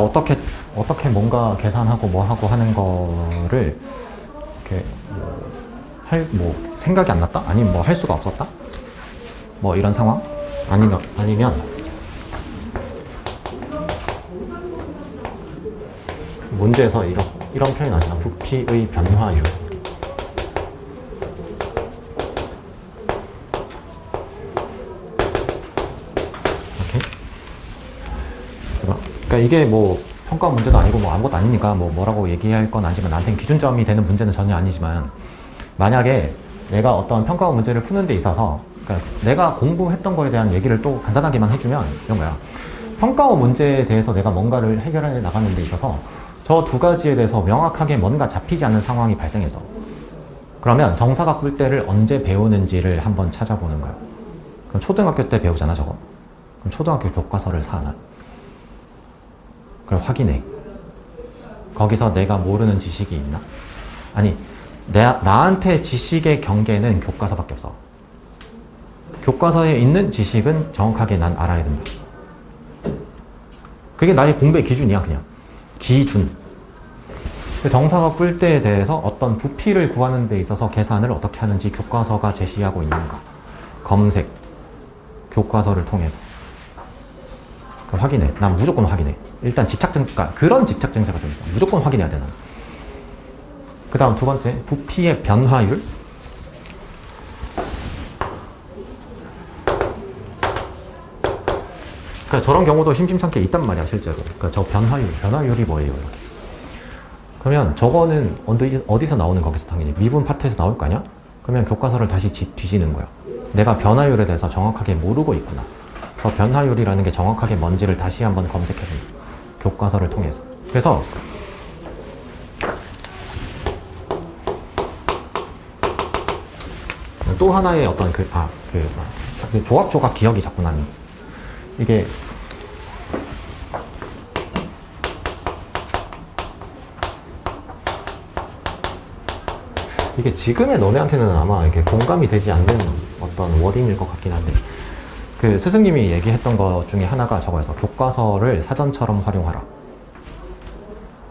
어떻게 뭔가 계산하고 뭐 하고 하는 거를 이렇게 뭐 생각이 안 났다? 아니면 뭐 할 수가 없었다? 뭐 이런 상황? 아니면 문제에서 이런 표현이 나잖아. 부피의 변화율. 이렇게. 그러니까 이게 뭐 평가 문제도 아니고 뭐 아무것도 아니니까 뭐라고 얘기할 건 아니지만 나한테는 기준점이 되는 문제는 전혀 아니지만, 만약에 내가 어떤 평가 문제를 푸는 데 있어서 그러니까 내가 공부했던 거에 대한 얘기를 또 간단하게만 해주면 이런 거야. 평가원 문제에 대해서 내가 뭔가를 해결해 나가는 데 있어서 저 두 가지에 대해서 명확하게 뭔가 잡히지 않는 상황이 발생해서, 그러면 정사각 뿔대를 언제 배우는지를 한번 찾아보는 거야. 그럼 초등학교 때 배우잖아 저거. 그럼 초등학교 교과서를 사나? 그걸 확인해. 거기서 내가 모르는 지식이 있나? 아니, 나한테 지식의 경계는 교과서밖에 없어. 교과서에 있는 지식은 정확하게 난 알아야 된다. 그게 나의 공부의 기준이야. 그냥 기준. 정사각 뿔대에 대해서 어떤 부피를 구하는 데 있어서 계산을 어떻게 하는지 교과서가 제시하고 있는가, 검색, 교과서를 통해서 확인해. 난 무조건 확인해. 일단 집착증가, 그런 집착증세가 좀 있어. 무조건 확인해야 돼. 그 다음 두 번째, 부피의 변화율. 그러니까 저런 경우도 심심찮게 있단 말이야 실제로. 그러니까 저 변화율이 뭐예요 이렇게. 그러면 저거는 어디서 나오는 거겠어? 당연히 미분 파트에서 나올 거 아니야? 그러면 교과서를 다시 뒤지는 거야. 내가 변화율에 대해서 정확하게 모르고 있구나. 저 변화율이라는 게 정확하게 뭔지를 다시 한번 검색해야 돼. 교과서를 통해서. 그래서 또 하나의 어떤 조각조각 기억이 자꾸 나는 이게 지금의 너네한테는 아마 이게 공감이 되지 않는 어떤 워딩일 것 같긴 한데, 그 스승님이 얘기했던 것 중에 하나가 저거여서 교과서를 사전처럼 활용하라.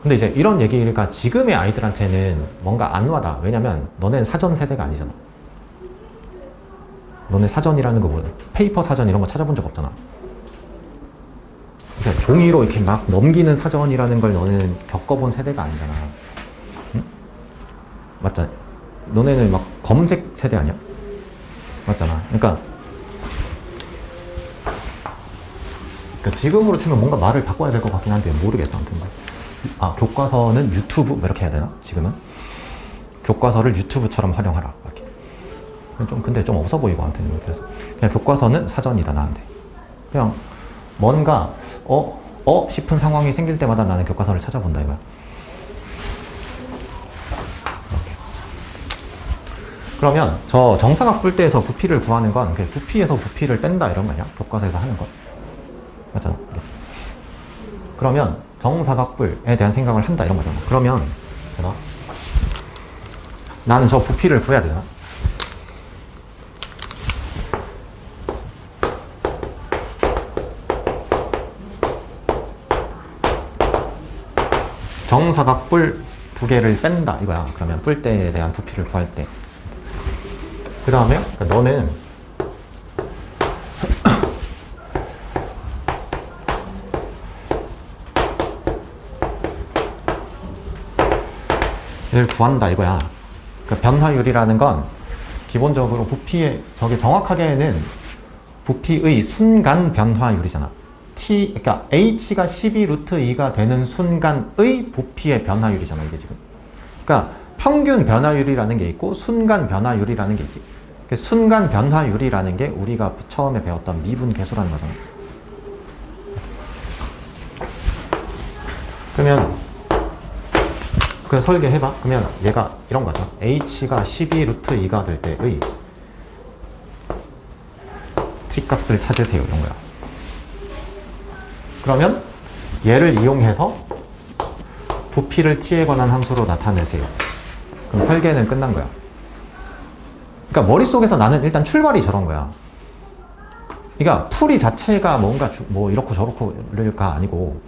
근데 이제 이런 얘기가 지금의 아이들한테는 뭔가 안 와닿아. 왜냐면 너네는 사전 세대가 아니잖아. 너네 사전이라는 거 뭐야? 페이퍼 사전 이런 거 찾아본 적 없잖아. 그러니까 종이로 이렇게 막 넘기는 사전이라는 걸 너네는 겪어본 세대가 아니잖아. 응? 맞잖아. 너네는 막 검색 세대 아니야? 맞잖아. 그러니까 지금으로 치면 뭔가 말을 바꿔야 될 것 같긴 한데 모르겠어. 아무튼 교과서는 유튜브 뭐 이렇게 해야 되나? 지금은 교과서를 유튜브처럼 활용하라 이렇게. 근데 좀 없어 보이고 아무튼. 그래서 그냥 교과서는 사전이다 나한테. 그냥 뭔가 싶은 상황이 생길 때마다 나는 교과서를 찾아본다 이거야. 그러면 저 정사각 뿔대에서 부피를 구하는 건 부피에서 부피를 뺀다 이런 거 아니야? 교과서에서 하는 거 맞잖아. 그러면 정사각뿔에 대한 생각을 한다 이런 거잖아. 그러면 나는 저 부피를 구해야 되잖아. 정사각뿔 두 개를 뺀다 이거야. 그러면 뿔대에 대한 부피를 구할 때. 그 다음에 너는 얘를 구한다 이거야. 변화율이라는 건 기본적으로 부피의 저게 정확하게는 부피의 순간 변화율이잖아. 그러니까 h가 12루트2가 되는 순간의 부피의 변화율이잖아 이게 지금. 그러니까 평균 변화율이라는 게 있고 순간 변화율이라는 게 있지. 순간 변화율이라는 게 우리가 처음에 배웠던 미분 계수라는 거잖아. 그러면 설계해봐. 그러면 얘가 이런 거잖아. h가 12루트2가 될 때의 t값을 찾으세요 이런 거야. 그러면 얘를 이용해서 부피를 t에 관한 함수로 나타내세요. 그럼 설계는 끝난 거야. 그러니까 머릿속에서 나는 일단 출발이 저런 거야. 그러니까 풀이 자체가 뭔가 뭐 이렇고 저렇고가 아니고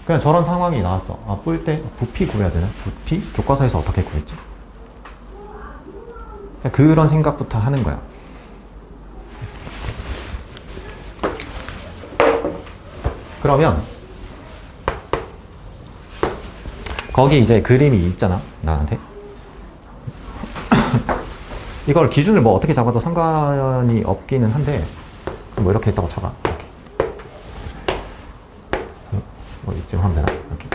그냥 저런 상황이 나왔어. 뿔대 부피 구해야 되나? 부피? 교과서에서 어떻게 구했지? 그런 생각부터 하는 거야. 그러면 거기 이제 그림이 있잖아, 나한테. 이걸 기준을 뭐 어떻게 잡아도 상관이 없기는 한데, 뭐 이렇게 했다고 쳐봐. 이렇게. 뭐 이쯤 하면 되나? 이렇게.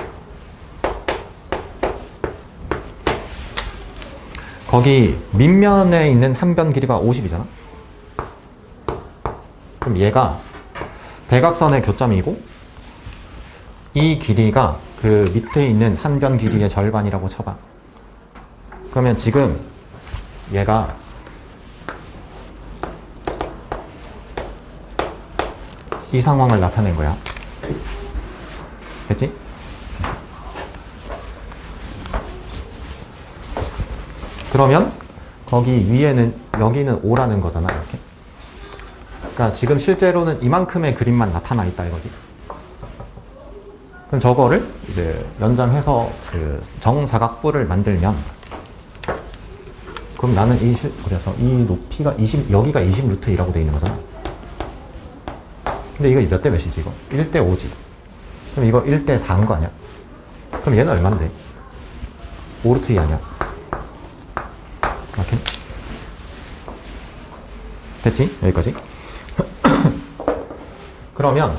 거기 밑면에 있는 한 변 길이가 50이잖아. 그럼 얘가 대각선의 교점이고, 이 길이가 그 밑에 있는 한 변 길이의 절반이라고 쳐봐. 그러면 지금 얘가 이 상황을 나타낸 거야. 됐지? 그러면 거기 위에는, 여기는 5라는 거잖아, 이렇게. 그러니까 지금 실제로는 이만큼의 그림만 나타나 있다 이거지. 그럼 저거를 이제 연장해서 그 정사각부를 만들면, 그럼 나는 그래서 이 높이가 20, 여기가 20 루트 2라고 돼 있는 거잖아. 근데 이거 몇 대 몇이지, 이거? 1대 5지. 그럼 이거 1대 4인 거 아니야? 그럼 얘는 얼만데? 5 루트 2 아니야? 이렇게? 됐지? 여기까지? 그러면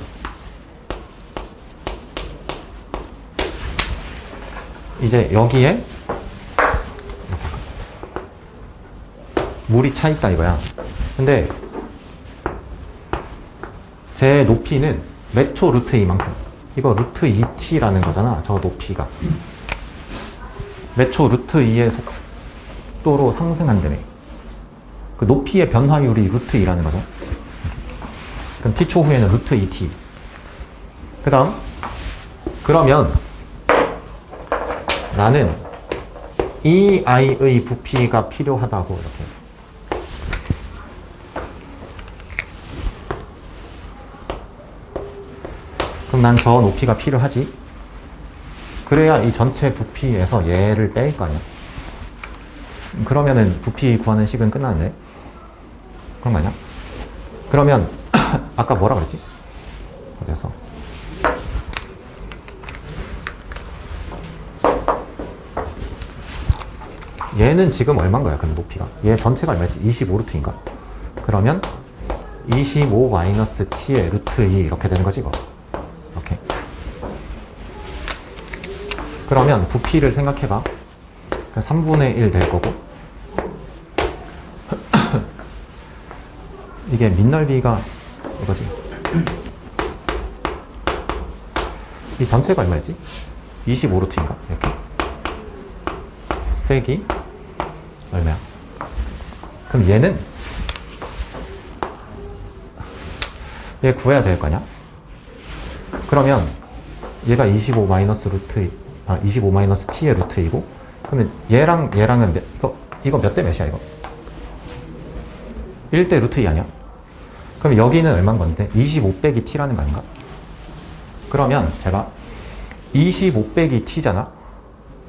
이제 여기에 물이 차 있다 이거야. 근데 제 높이는 몇 초 루트 이만큼. 이거 루트 2t라는 거잖아, 저 높이가. 몇 초 루트 2의 속도로 상승한다며. 그 높이의 변화율이 루트 2라는 거죠. 그럼 t초 후에는 루트 2t. 그 다음, 그러면 나는 이 i의 부피가 필요하다고 이렇게. 그럼 난 저 높이가 필요하지. 그래야 이 전체 부피에서 얘를 뺄 거 아니야. 그러면은 부피 구하는 식은 끝나는데. 그런 거 아니야? 그러면 아까 뭐라 그랬지? 어디서? 얘는 지금 얼마인 거야, 그럼 높이가? 얘 전체가 얼마였지? 25루트인가? 그러면 25-t의 루트 2 이렇게 되는 거지, 이거. 이렇게. 그러면 부피를 생각해봐. 3분의 1 될 거고. 이게 밑넓이가 이거지. 이 전체가 얼마였지? 25루트인가? 이렇게. 빼기 얼마야? 그럼 얘는 얘 구해야 될 거냐? 그러면 얘가 25-t의 루트 2고, 그러면 얘랑은 이거 몇 대 몇이야, 이거? 1대 루트 2 아니야? 그럼 여기는 얼마인 건데? 25 빼기 t라는 거 아닌가? 그러면 제가 25 빼기 t잖아?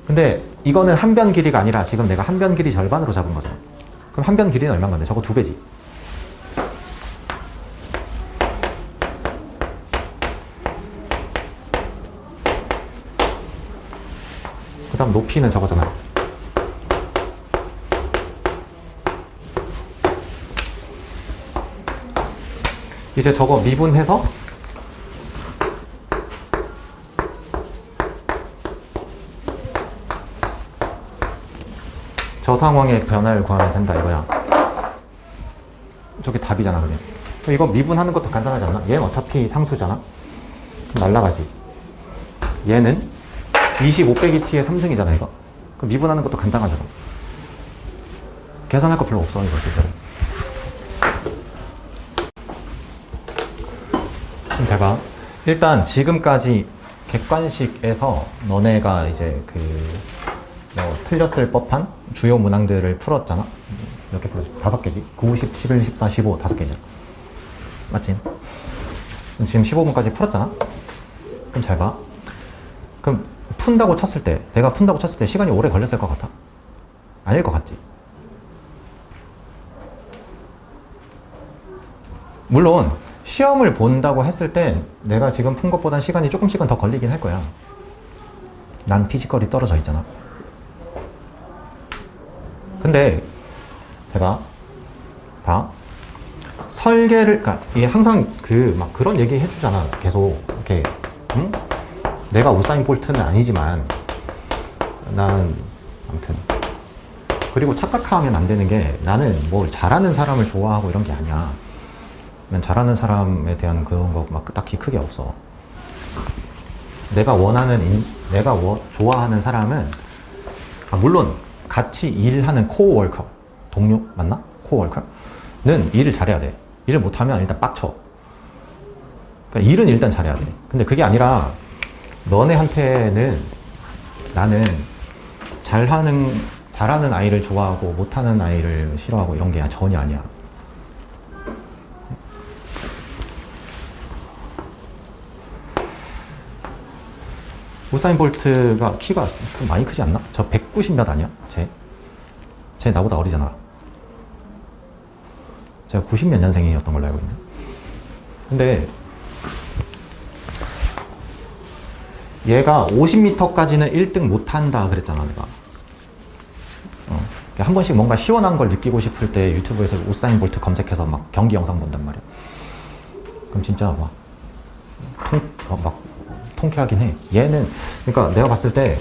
근데 이거는 한 변 길이가 아니라 지금 내가 한 변 길이 절반으로 잡은 거잖아. 그럼 한 변 길이는 얼마인 건데? 저거 2배지. 그 다음 높이는 저거잖아. 이제 저거 미분해서 저 상황의 변화를 구하면 된다 이거야. 저게 답이잖아, 그냥. 이거 미분하는 것도 간단하지 않나? 얘는 어차피 상수잖아? 날라가지. 얘는 25 빼기 t의 3승이잖아, 이거. 그럼 미분하는 것도 간단하잖아. 계산할 거 별로 없어, 이거, 실제로. 좀 잘 봐. 일단 지금까지 객관식에서 너네가 이제 틀렸을 법한 주요 문항들을 풀었잖아. 몇 개 풀었어? 5개지? 9, 10, 11, 14, 15, 5개잖아. 맞지? 지금 15분까지 풀었잖아? 그럼 잘 봐. 그럼 내가 푼다고 쳤을 때 시간이 오래 걸렸을 것 같아? 아닐 것 같지? 물론 시험을 본다고 했을 땐 내가 지금 푼 것보단 시간이 조금씩은 더 걸리긴 할 거야. 난 피지컬이 떨어져 있잖아. 근데 제가 봐. 설계를, 그러니까 이게 항상 막 그런 얘기 해주잖아. 계속 이렇게, 응? 내가 우사인 볼트는 아니지만 난 아무튼, 그리고 착각하면 안 되는 게, 나는 뭘 잘하는 사람을 좋아하고 이런 게 아니야. 잘하는 사람에 대한 그런 거 막 딱히 크게 없어. 내가 좋아하는 사람은, 물론 같이 일하는 코워커, 동료 맞나? 코워커는 일을 잘해야 돼. 일을 못하면 일단 빡쳐. 그러니까 일은 일단 잘해야 돼. 근데 그게 아니라 너네한테는 나는 잘하는 아이를 좋아하고 못하는 아이를 싫어하고 이런 게 전혀 아니야. 우사인 볼트가 키가 많이 크지 않나? 저 190 몇 아니야? 쟤 나보다 어리잖아. 제가 90 몇 년생이었던 걸로 알고 있는데. 근데 얘가 50m까지는 1등 못한다 그랬잖아, 내가. 한 번씩 뭔가 시원한 걸 느끼고 싶을 때 유튜브에서 우사인 볼트 검색해서 막 경기 영상 본단 말이야. 그럼 진짜 막 통쾌하긴 해. 얘는, 그러니까 내가 봤을 때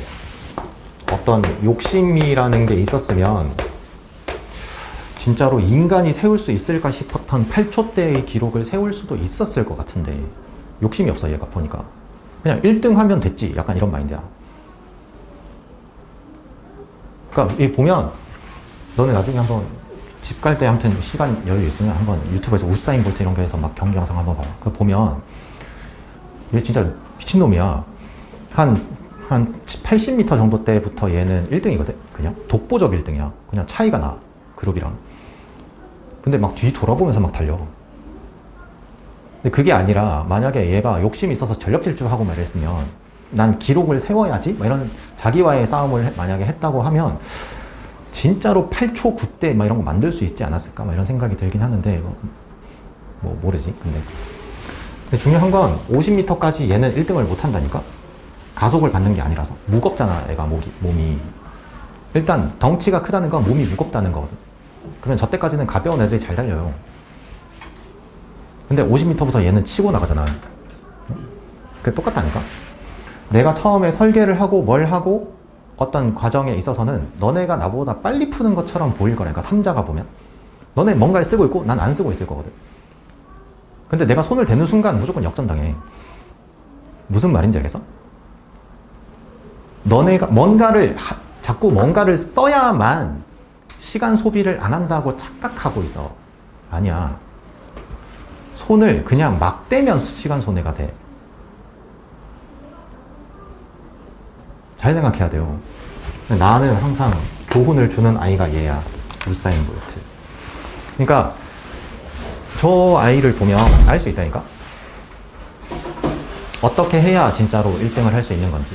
어떤 욕심이라는 게 있었으면 진짜로 인간이 세울 수 있을까 싶었던 8초대의 기록을 세울 수도 있었을 것 같은데, 욕심이 없어. 얘가 보니까 그냥 1등 하면 됐지, 약간 이런 마인드야. 그러니까 이 보면, 너네 나중에 한번 집 갈 때 아무튼 시간 여유 있으면 한번 유튜브에서 우사인 볼트 이런 거 해서 막 경기 영상 한번 봐요. 그거 보면 얘 진짜 미친놈이야. 한 80m 정도 때부터 얘는 1등이거든. 그냥 독보적 1등이야. 그냥 차이가 나, 그룹이랑. 근데 막 뒤 돌아보면서 막 달려. 근데 그게 아니라 만약에 얘가 욕심이 있어서 전력 질주하고 막 이랬으면, 난 기록을 세워야지 막 이런 자기와의 싸움을 만약에 했다고 하면 진짜로 8초 9대 막 이런 거 만들 수 있지 않았을까 막 이런 생각이 들긴 하는데, 뭐 모르지. 근데 중요한 건 50m까지 얘는 1등을 못 한다니까? 가속을 받는 게 아니라서. 무겁잖아, 애가 몸이. 일단 덩치가 크다는 건 몸이 무겁다는 거거든. 그러면 저 때까지는 가벼운 애들이 잘 달려요. 근데 50m부터 얘는 치고 나가잖아. 그게 똑같다니까? 내가 처음에 설계를 하고 뭘 하고 어떤 과정에 있어서는 너네가 나보다 빨리 푸는 것처럼 보일 거라니까, 삼자가 보면. 너네 뭔가를 쓰고 있고 난 안 쓰고 있을 거거든. 근데 내가 손을 대는 순간 무조건 역전당해. 무슨 말인지 알겠어? 너네가 자꾸 뭔가를 써야만 시간 소비를 안 한다고 착각하고 있어. 아니야. 손을 그냥 막 대면 시간 손해가 돼. 잘 생각해야 돼요. 나는 항상 교훈을 주는 아이가 얘야. 우사인 볼트. 그러니까 저 아이를 보면 알 수 있다니까? 어떻게 해야 진짜로 1등을 할 수 있는 건지.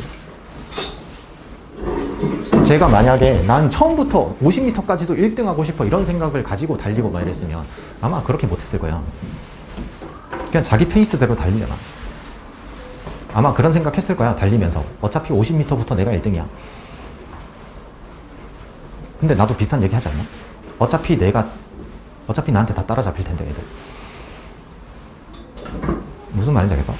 제가 만약에 난 처음부터 50m까지도 1등 하고 싶어 이런 생각을 가지고 달리고 막 이랬으면 아마 그렇게 못했을 거야. 그냥 자기 페이스대로 달리잖아. 아마 그런 생각 했을 거야, 달리면서. 어차피 50m부터 내가 1등이야. 근데 나도 비슷한 얘기 하지 않나? 어차피 나한테 다 따라잡힐 텐데, 애들. 무슨 말인지 알겠어?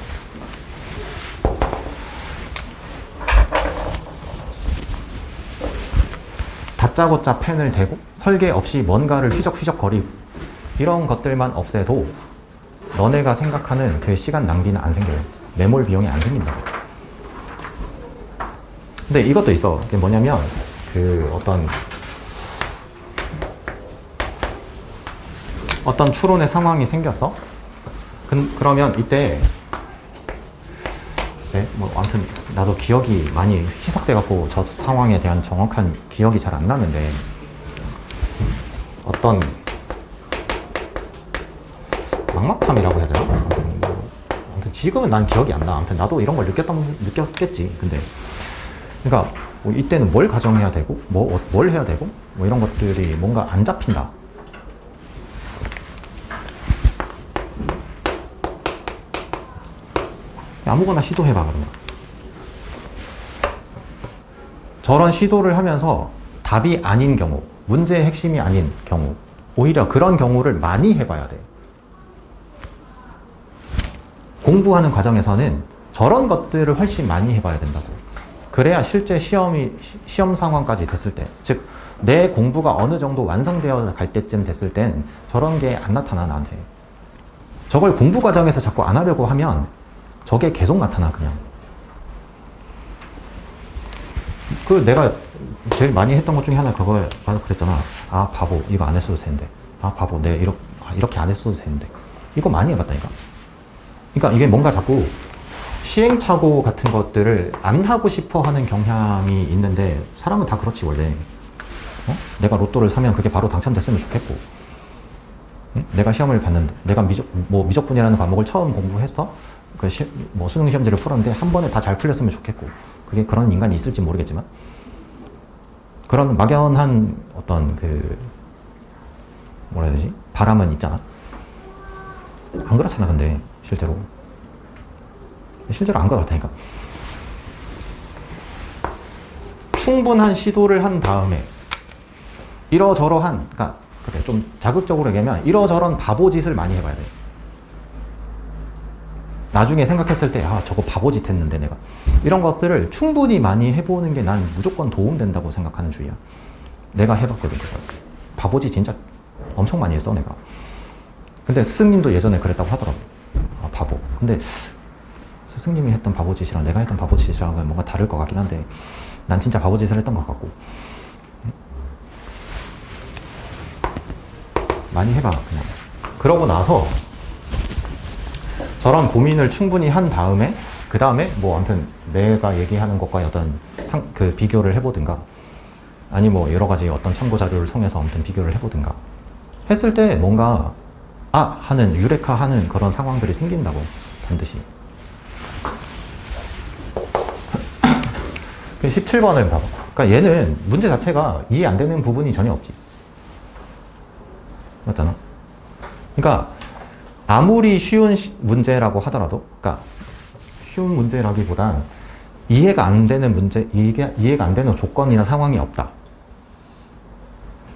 다짜고짜 펜을 대고 설계 없이 뭔가를 휘적휘적거리고 이런 것들만 없애도 너네가 생각하는 그 시간 낭비는 안 생겨요. 매몰 비용이 안 생긴다고. 근데 이것도 있어. 그게 뭐냐면 어떤 추론의 상황이 생겼어. 그러면 이때 글쎄 아무튼 나도 기억이 많이 희석돼 갖고 저 상황에 대한 정확한 기억이 잘 안 나는데, 어떤 막막함이라고 해야 되나? 아무튼 지금은 난 기억이 안 나. 아무튼 나도 이런 걸 느꼈겠지. 근데 그러니까 이때는 뭘 가정해야 되고 뭘 해야 되고 이런 것들이 뭔가 안 잡힌다. 아무거나 시도해봐 그러면. 저런 시도를 하면서 답이 아닌 경우, 문제의 핵심이 아닌 경우, 오히려 그런 경우를 많이 해봐야 돼. 공부하는 과정에서는 저런 것들을 훨씬 많이 해봐야 된다고. 그래야 실제 시험 상황까지 됐을 때, 즉 내 공부가 어느 정도 완성되어 갈 때쯤 됐을 땐 저런 게 안 나타나 나한테. 저걸 공부 과정에서 자꾸 안 하려고 하면 저게 계속 나타나 그냥. 그 내가 제일 많이 했던 것 중에 하나 그거에 그랬잖아. 아 바보 이거 안 했어도 되는데. 아 바보 내가 이렇게 안 했어도 되는데. 이거 많이 해봤다니까. 그러니까 이게 뭔가 자꾸 시행착오 같은 것들을 안 하고 싶어 하는 경향이 있는데 사람은 다 그렇지 원래. 내가 로또를 사면 그게 바로 당첨됐으면 좋겠고, 응? 내가 시험을 봤는데 내가 미적분이라는 과목을 처음 공부했어. 수능 시험지를 풀었는데 한 번에 다 잘 풀렸으면 좋겠고, 그게 그런 인간이 있을지 모르겠지만 그런 막연한 어떤 뭐라 해야 되지? 바람은 있잖아. 안 그렇잖아 근데 실제로 안 그렇다니까. 충분한 시도를 한 다음에 이러저러한, 그러니까 그래 좀 자극적으로 얘기하면 이러저런 바보짓을 많이 해봐야 돼. 나중에 생각했을 때 아 저거 바보짓 했는데 내가 이런 것들을 충분히 많이 해보는 게 난 무조건 도움된다고 생각하는 주의야. 내가 해봤거든 그걸. 바보짓 진짜 엄청 많이 했어 내가. 근데 스승님도 예전에 그랬다고 하더라고. 아 바보. 근데 스승님이 했던 바보짓이랑 내가 했던 바보짓이랑은 뭔가 다를 것 같긴 한데 난 진짜 바보짓을 했던 것 같고. 많이 해봐 그냥. 그러고 나서 저런 고민을 충분히 한 다음에 그 다음에 뭐 아무튼 내가 얘기하는 것과 어떤 비교를 해보든가 아니 뭐 여러 가지 어떤 참고 자료를 통해서 아무튼 비교를 해보든가 했을 때 뭔가 하는 유레카하는 그런 상황들이 생긴다고. 반드시. 17번을 봐봐. 그러니까 얘는 문제 자체가 이해 안 되는 부분이 전혀 없지. 맞잖아. 그러니까 아무리 쉬운 문제라고 하더라도, 그러니까 쉬운 문제라기보단 이해가 안 되는 문제, 이해가 안 되는 조건이나 상황이 없다.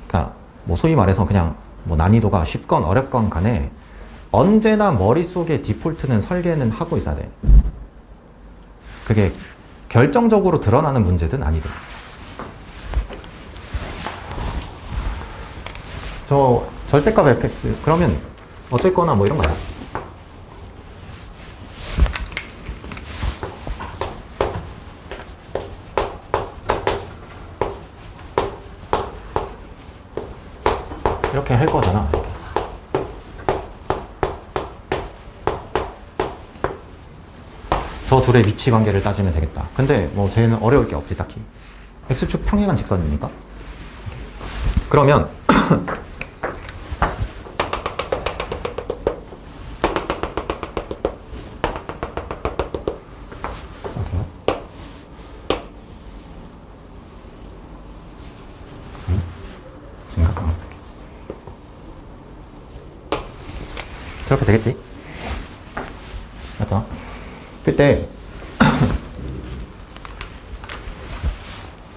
그러니까 뭐 소위 말해서 그냥 뭐 난이도가 쉽건 어렵건 간에 언제나 머릿속에 디폴트는 설계는 하고 있어야 돼. 그게 결정적으로 드러나는 문제든 아니든. 저 절대값 fx 그러면 어쨌거나 뭐 이런 거야. 이렇게 할 거잖아. 이렇게. 저 둘의 위치 관계를 따지면 되겠다. 근데 뭐 쟤는 어려울 게 없지 딱히. x축 평행한 직선이니까. 그러면 그렇게 되겠지? 맞죠? 그때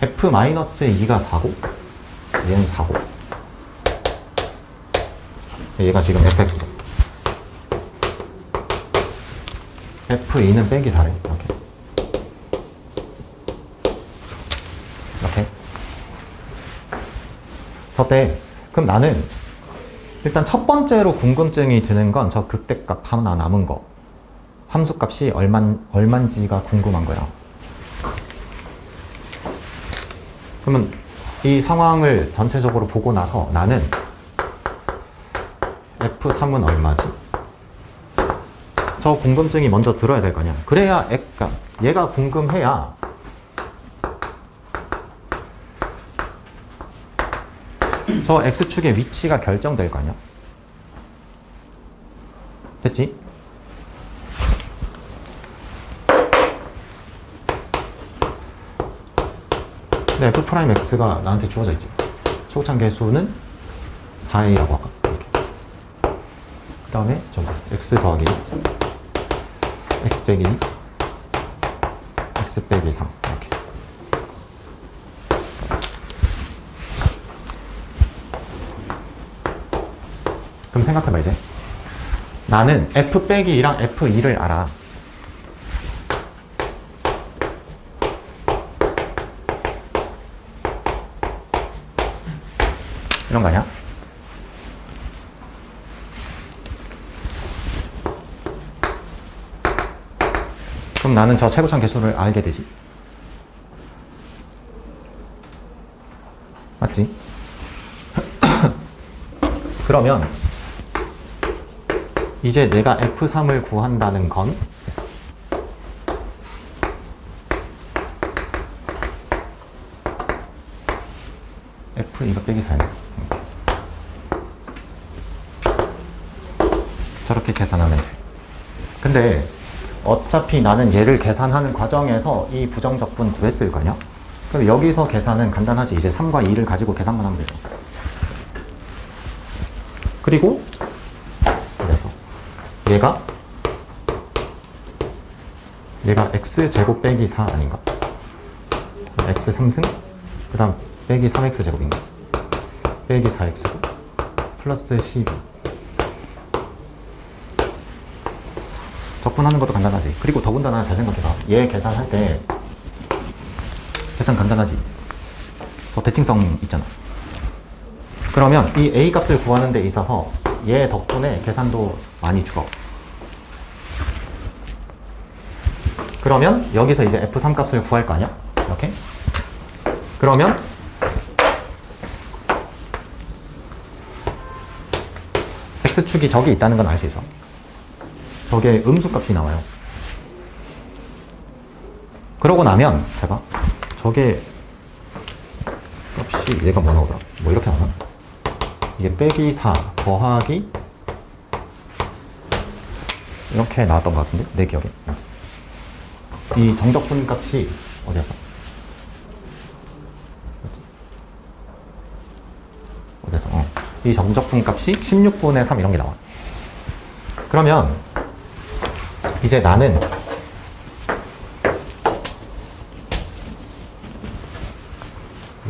f-2가 4고 얘는 4고 얘가 지금 fx죠. f2는 빼기 4래. 이렇게 저때 그럼 나는 일단 첫 번째로 궁금증이 드는 건 저 극대값 하나 남은 거, 함수값이 얼만지가 궁금한 거야. 그러면 이 상황을 전체적으로 보고 나서 나는 F3은 얼마지? 저 궁금증이 먼저 들어야 될 거 아니야. 그래야 얘가 궁금해야 저 X축의 위치가 결정될 거 아니야. 됐지? 네, F'X가 나한테 주어져 있지. 초고참 개수는 4A라고 할까? 그 다음에 저거 X 더하기 X 빼기 x 빼기 3 이렇게. 그럼 생각해봐. 이제 나는 f 빼기 2랑 f2를 알아. 이런 거 아니야? 그럼 나는 저 최고점 개수를 알게 되지. 맞지? 그러면 이제 내가 F3을 구한다는 건 F2가 빼기 4예요. 저렇게 계산하면 돼. 근데 어차피 나는 얘를 계산하는 과정에서 이 부정적분 구했을 거 아니야? 그럼 여기서 계산은 간단하지. 이제 3과 2를 가지고 계산만 하면 되죠. 그리고 그래서 얘가 x제곱 빼기 4 아닌가? x 3승 그 다음 빼기 3x 제곱인가? 빼기 4x 플러스 12. 적분하는 것도 간단하지. 그리고 더군다나 잘 생각해봐. 얘 계산할 때 계산 간단하지. 저 대칭성 있잖아. 그러면 이 a 값을 구하는 데 있어서 얘 덕분에 계산도 많이 줄어. 그러면 여기서 이제 f3 값을 구할 거 아니야? 이렇게. 그러면 x축이 저기 있다는 건 알 수 있어. 저게 음수값이 나와요. 그러고 나면 제가 저게 값이 얘가 뭐 나오더라? 뭐 이렇게 나오나? 이게 빼기 4 더하기 이렇게 나왔던 것 같은데? 내 기억에. 이 정적분 값이 어디였어? 어디였어? 이 정적분 값이 16분의 3 이런 게 나와. 그러면 이제 나는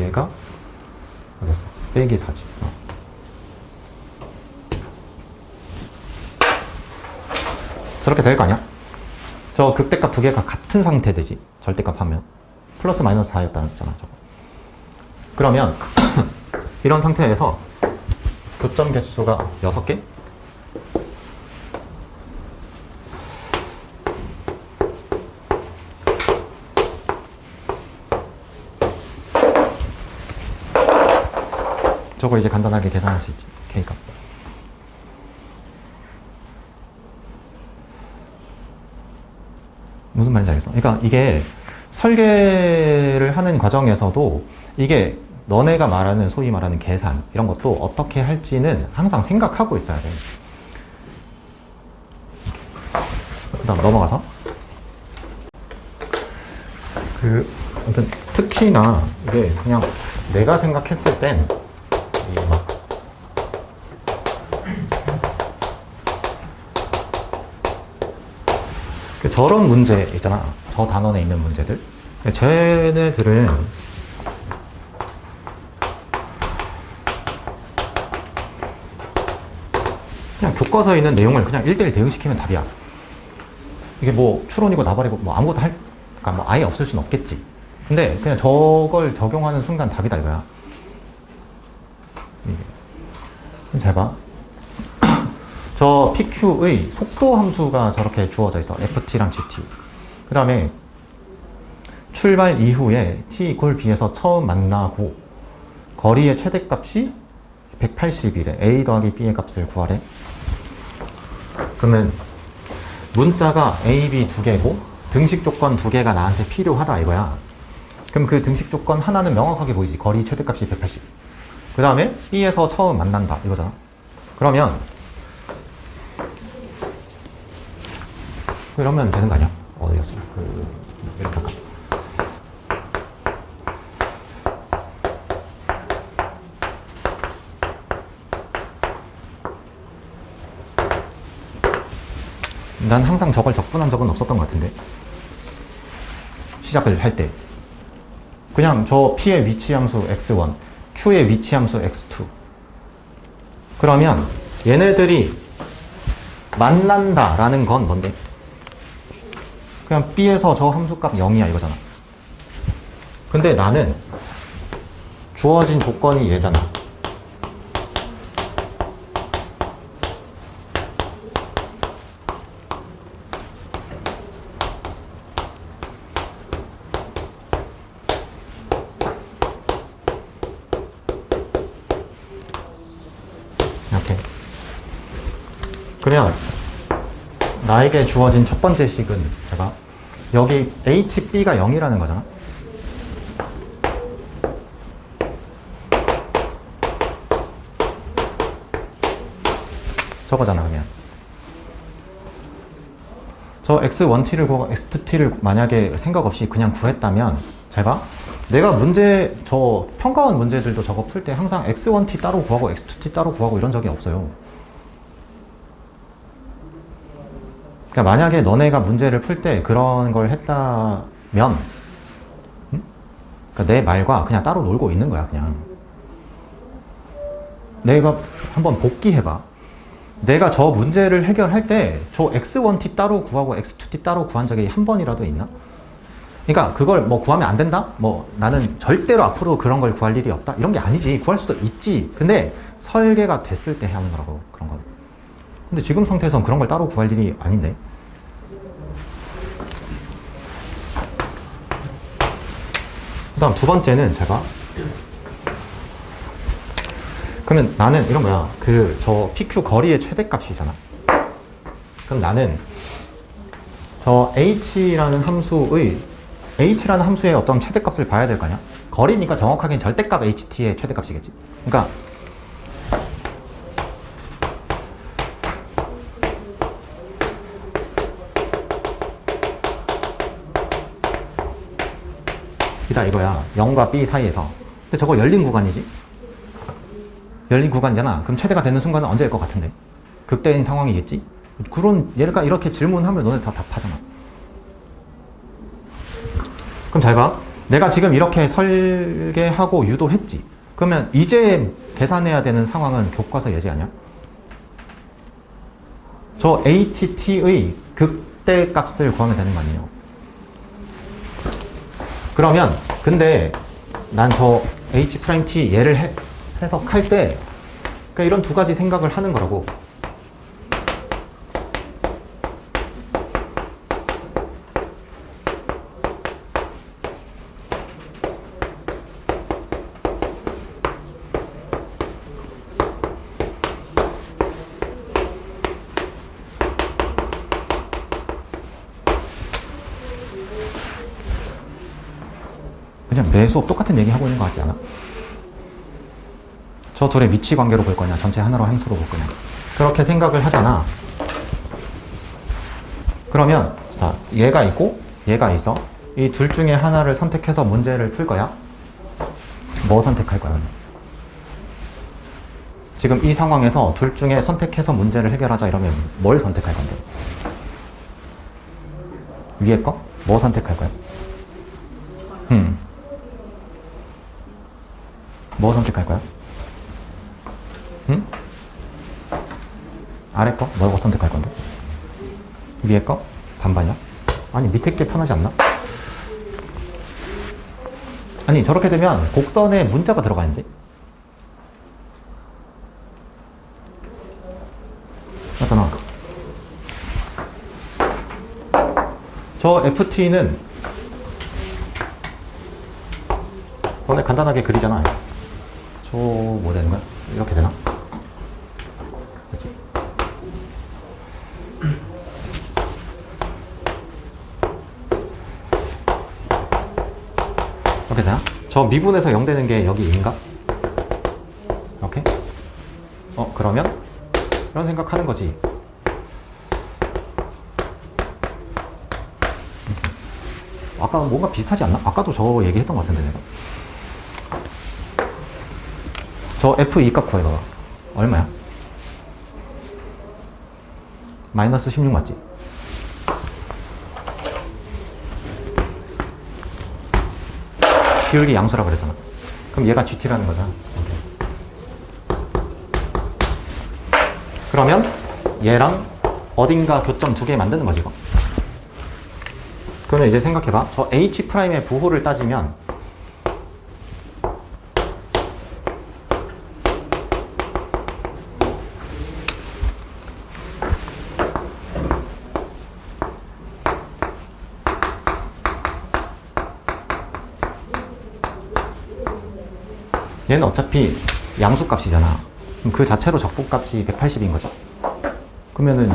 얘가 어디였어? 빼기 4지. 저렇게 될 거 아니야? 저 극대값 두 개가 같은 상태 되지. 절대값 하면 플러스 마이너스 4였다는 잖아 저거. 그러면 이런 상태에서 교점 개수가 6개? 저거 이제 간단하게 계산할 수 있지. K값. 무슨 말인지 알겠어? 그러니까 이게 설계를 하는 과정에서도 이게 너네가 말하는 소위 말하는 계산 이런 것도 어떻게 할지는 항상 생각하고 있어야 돼. 그다음 넘어가서 아무튼 특히나 이게 그냥 내가 생각했을 땐 막 저런 문제 있잖아. 저 단원에 있는 문제들. 쟤네들은 그냥 교과서에 있는 내용을 그냥 1대1 대응시키면 답이야. 이게 뭐 추론이고 나발이고 뭐 아무것도 그러니까 뭐 아예 없을 순 없겠지. 근데 그냥 저걸 적용하는 순간 답이다 이거야. 잘 봐. 저 PQ의 속도 함수가 저렇게 주어져 있어. FT랑 GT. 그 다음에 출발 이후에 T = B에서 처음 만나고 거리의 최대값이 180이래. A 더하기 B의 값을 구하래. 그러면 문자가 A, B 두 개고 등식 조건 두 개가 나한테 필요하다 이거야. 그럼 그 등식 조건 하나는 명확하게 보이지. 거리 최대값이 180. 그 다음에 B에서 처음 만난다 이거잖아. 그러면 이러면 되는 거 아니야? 어디였어? 이렇게 할까? 난 항상 저걸 적분한 적은 없었던 것 같은데 시작을 할 때 그냥 저 P의 위치 함수 x1, Q의 위치 함수 x2. 그러면 얘네들이 만난다라는 건 뭔데? 그냥 B에서 저 함수값 0이야 이거잖아. 근데 나는 주어진 조건이 얘잖아. 이렇게. 그러면 나에게 주어진 첫 번째 식은 제가 여기 HB가 0이라는 거잖아. 저거잖아. 그냥 저 x1t를 구하고 x2t를 만약에 생각 없이 그냥 구했다면 제가 내가 문제 저 평가원 문제들도 저거 풀 때 항상 x1t 따로 구하고 x2t 따로 구하고 이런 적이 없어요. 그러니까 만약에 너네가 문제를 풀 때 그런 걸 했다면 그러니까 내 말과 그냥 따로 놀고 있는 거야. 그냥 내가 한번 복귀해봐. 내가 저 문제를 해결할 때 저 x1t 따로 구하고 x2t 따로 구한 적이 한 번이라도 있나? 그러니까 그걸 뭐 구하면 안 된다? 뭐 나는 절대로 앞으로 그런 걸 구할 일이 없다? 이런 게 아니지. 구할 수도 있지. 근데 설계가 됐을 때 하는 거라고, 그런 건. 근데 지금 상태에서는 그런 걸 따로 구할 일이 아닌데. 그 다음 두 번째는 제가 그러면 나는 이런 거야. 저 PQ 거리의 최대값이잖아. 그럼 나는 저 H라는 함수의 어떤 최대값을 봐야 될 거 아니야? 거리니까 정확하게는 절대값 HT의 최대값이겠지. 그러니까 이거야. 0과 B 사이에서. 근데 저거 열린 구간이지? 열린 구간이잖아. 그럼 최대가 되는 순간은 언제일 것 같은데? 극대인 상황이겠지? 그런 얘가 이렇게 질문하면 너네 다 답하잖아. 그럼 잘 봐. 내가 지금 이렇게 설계하고 유도했지. 그러면 이제 계산해야 되는 상황은 교과서 예제 아니야? 저 HT의 극대 값을 구하면 되는 거 아니에요? 그러면 근데 난 저 H'T 얘를 해석할 때 그러니까 이런 두 가지 생각을 하는 거라고. 그냥 매 수업 똑같은 얘기 하고 있는 것 같지 않아? 저 둘의 위치 관계로 볼 거냐, 전체 하나로 함수로 볼 거냐. 그렇게 생각을 하잖아. 그러면 자, 얘가 있고 얘가 있어. 이 둘 중에 하나를 선택해서 문제를 풀 거야? 뭐 선택할 거야? 지금 이 상황에서 둘 중에 선택해서 문제를 해결하자 이러면 뭘 선택할 건데? 위에 거? 뭐 선택할 거야? 뭐 선택할 거야? 응? 아래 거? 뭐 선택할 건데? 위에 거? 반반이야? 아니 밑에 게 편하지 않나? 아니 저렇게 되면 곡선에 문자가 들어가는데? 맞잖아. 저 FT는 너네 간단하게 그리잖아. 저 뭐 되는 거야? 이렇게 되나? 그렇지? 이렇게 되나? 저 미분에서 0 되는 게 여기 2인가? 이렇게? 그러면 이런 생각하는 거지. 아까 뭔가 비슷하지 않나? 아까도 저 얘기했던 것 같은데 내가. 저 F2 값 구해봐봐. 얼마야? 마이너스 16 맞지? 비울기 양수라 그랬잖아. 그럼 얘가 GT라는 거잖아. 그러면 얘랑 어딘가 교점 두 개 만드는 거지, 이거. 그러면 이제 생각해봐. 저 H'의 부호를 따지면 얘는 어차피 양수값이잖아. 그럼 그 자체로 적분값이 180인 거죠. 그러면은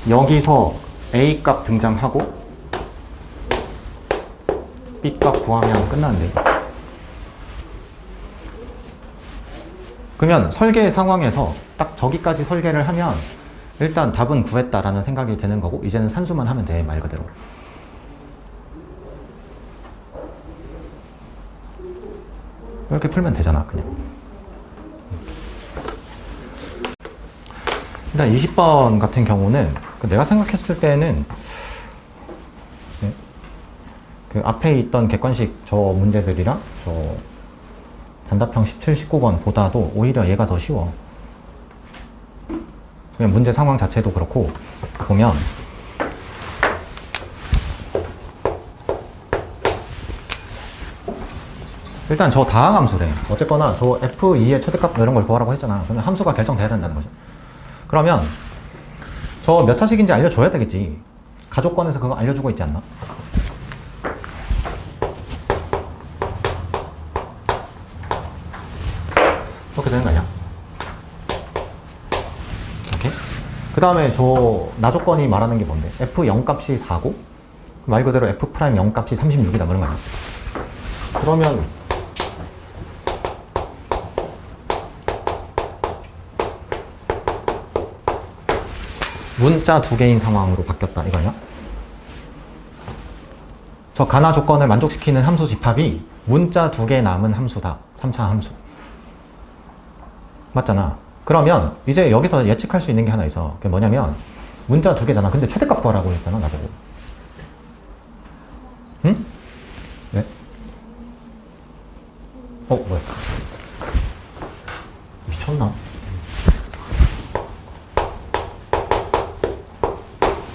여기서 A값 등장하고 B값 구하면 끝나는데. 그러면 설계 상황에서 딱 저기까지 설계를 하면 일단 답은 구했다라는 생각이 드는 거고, 이제는 산수만 하면 돼, 말 그대로. 이렇게 풀면 되잖아, 그냥. 일단 20번 같은 경우는 내가 생각했을 때는 그 앞에 있던 객관식 저 문제들이랑 저 단답형 17, 19번 보다도 오히려 얘가 더 쉬워. 그냥 문제 상황 자체도 그렇고 보면 일단 저 다항함수래. 어쨌거나 저 F2의 최대값 이런 걸 구하라고 했잖아. 그러면 함수가 결정돼야 된다는 거죠. 그러면 저 몇 차식인지 알려줘야 되겠지. 가족권에서 그거 알려주고 있지 않나? 그렇게 되는 거 아니야? 오케이? 그 다음에 저 나조건이 말하는 게 뭔데? F0 값이 4고 말 그대로 F'0 값이 36이다 그런 거 아니야? 그러면 문자 두 개인 상황으로 바뀌었다 이거냐? 저 가나 조건을 만족시키는 함수 집합이 문자 두 개 남은 함수다. 3차 함수. 맞잖아. 그러면 이제 여기서 예측할 수 있는 게 하나 있어. 그게 뭐냐면 문자 두 개잖아. 근데 최대값 구하라고 했잖아, 나보고. 응? 왜? 뭐야? 미쳤나?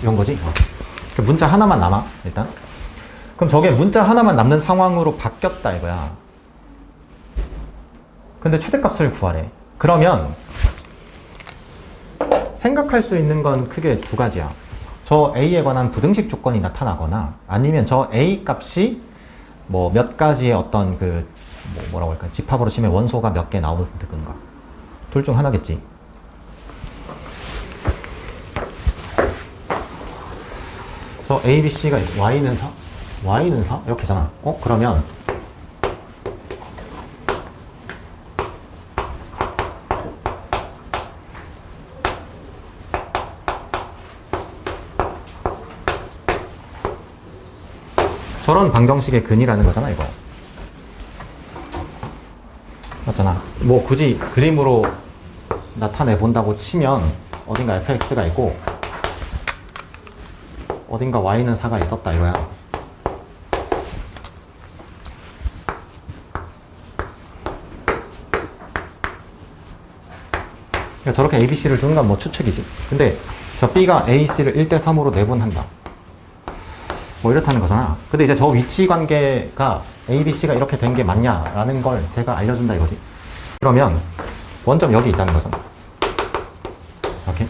이런 거지? 문자 하나만 남아, 일단. 그럼 저게 문자 하나만 남는 상황으로 바뀌었다, 이거야. 근데 최대값을 구하래. 그러면 생각할 수 있는 건 크게 두 가지야. 저 A에 관한 부등식 조건이 나타나거나 아니면 저 A 값이 뭐 몇 가지의 어떤 그 뭐라고 할까? 집합으로 치면 원소가 몇 개 나오든가. 둘 중 하나겠지. 저 A, B, C가 있고 Y는 4? Y는 4? 이렇게잖아. 그러면 저런 방정식의 근이라는 거잖아, 이거. 맞잖아. 뭐 굳이 그림으로 나타내 본다고 치면 어딘가 fx가 있고 어딘가 y는 4가 있었다 이거야. 그러니까 저렇게 a, b, c를 주는 건 뭐 추측이지. 근데 저 b가 a, c를 1대 3으로 내분한다. 뭐 이렇다는 거잖아. 근데 이제 저 위치 관계가 A, B, C가 이렇게 된 게 맞냐라는 걸 제가 알려준다 이거지. 그러면 원점 여기 있다는 거잖아. 이렇게.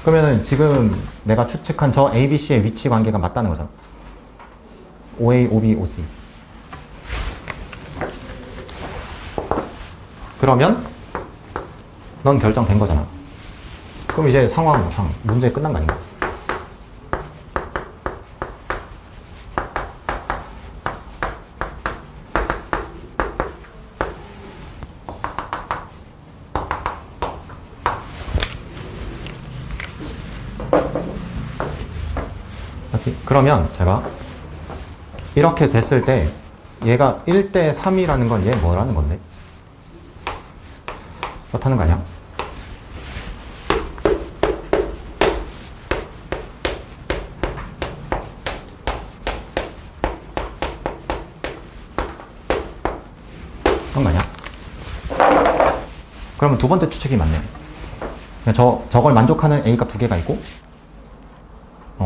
그러면은 지금 내가 추측한 저 A, B, C의 위치 관계가 맞다는 거잖아. OA, OB, OC. 그러면 넌 결정된 거잖아. 그럼 이제 상황상 문제 끝난 거 아닌가? 맞지? 그러면 제가 이렇게 됐을 때 얘가 1대 3이라는 건 얘 뭐라는 건데? 그렇다는 거 아니야? 그런 거 아니야? 그러면 두 번째 추측이 맞네. 저걸 만족하는 A 값 두 개가 있고,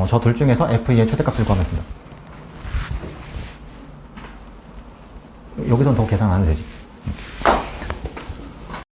저 둘 중에서 F2의 최대값을 구하면 된다. 여기선 더 계산 안 해도 되지.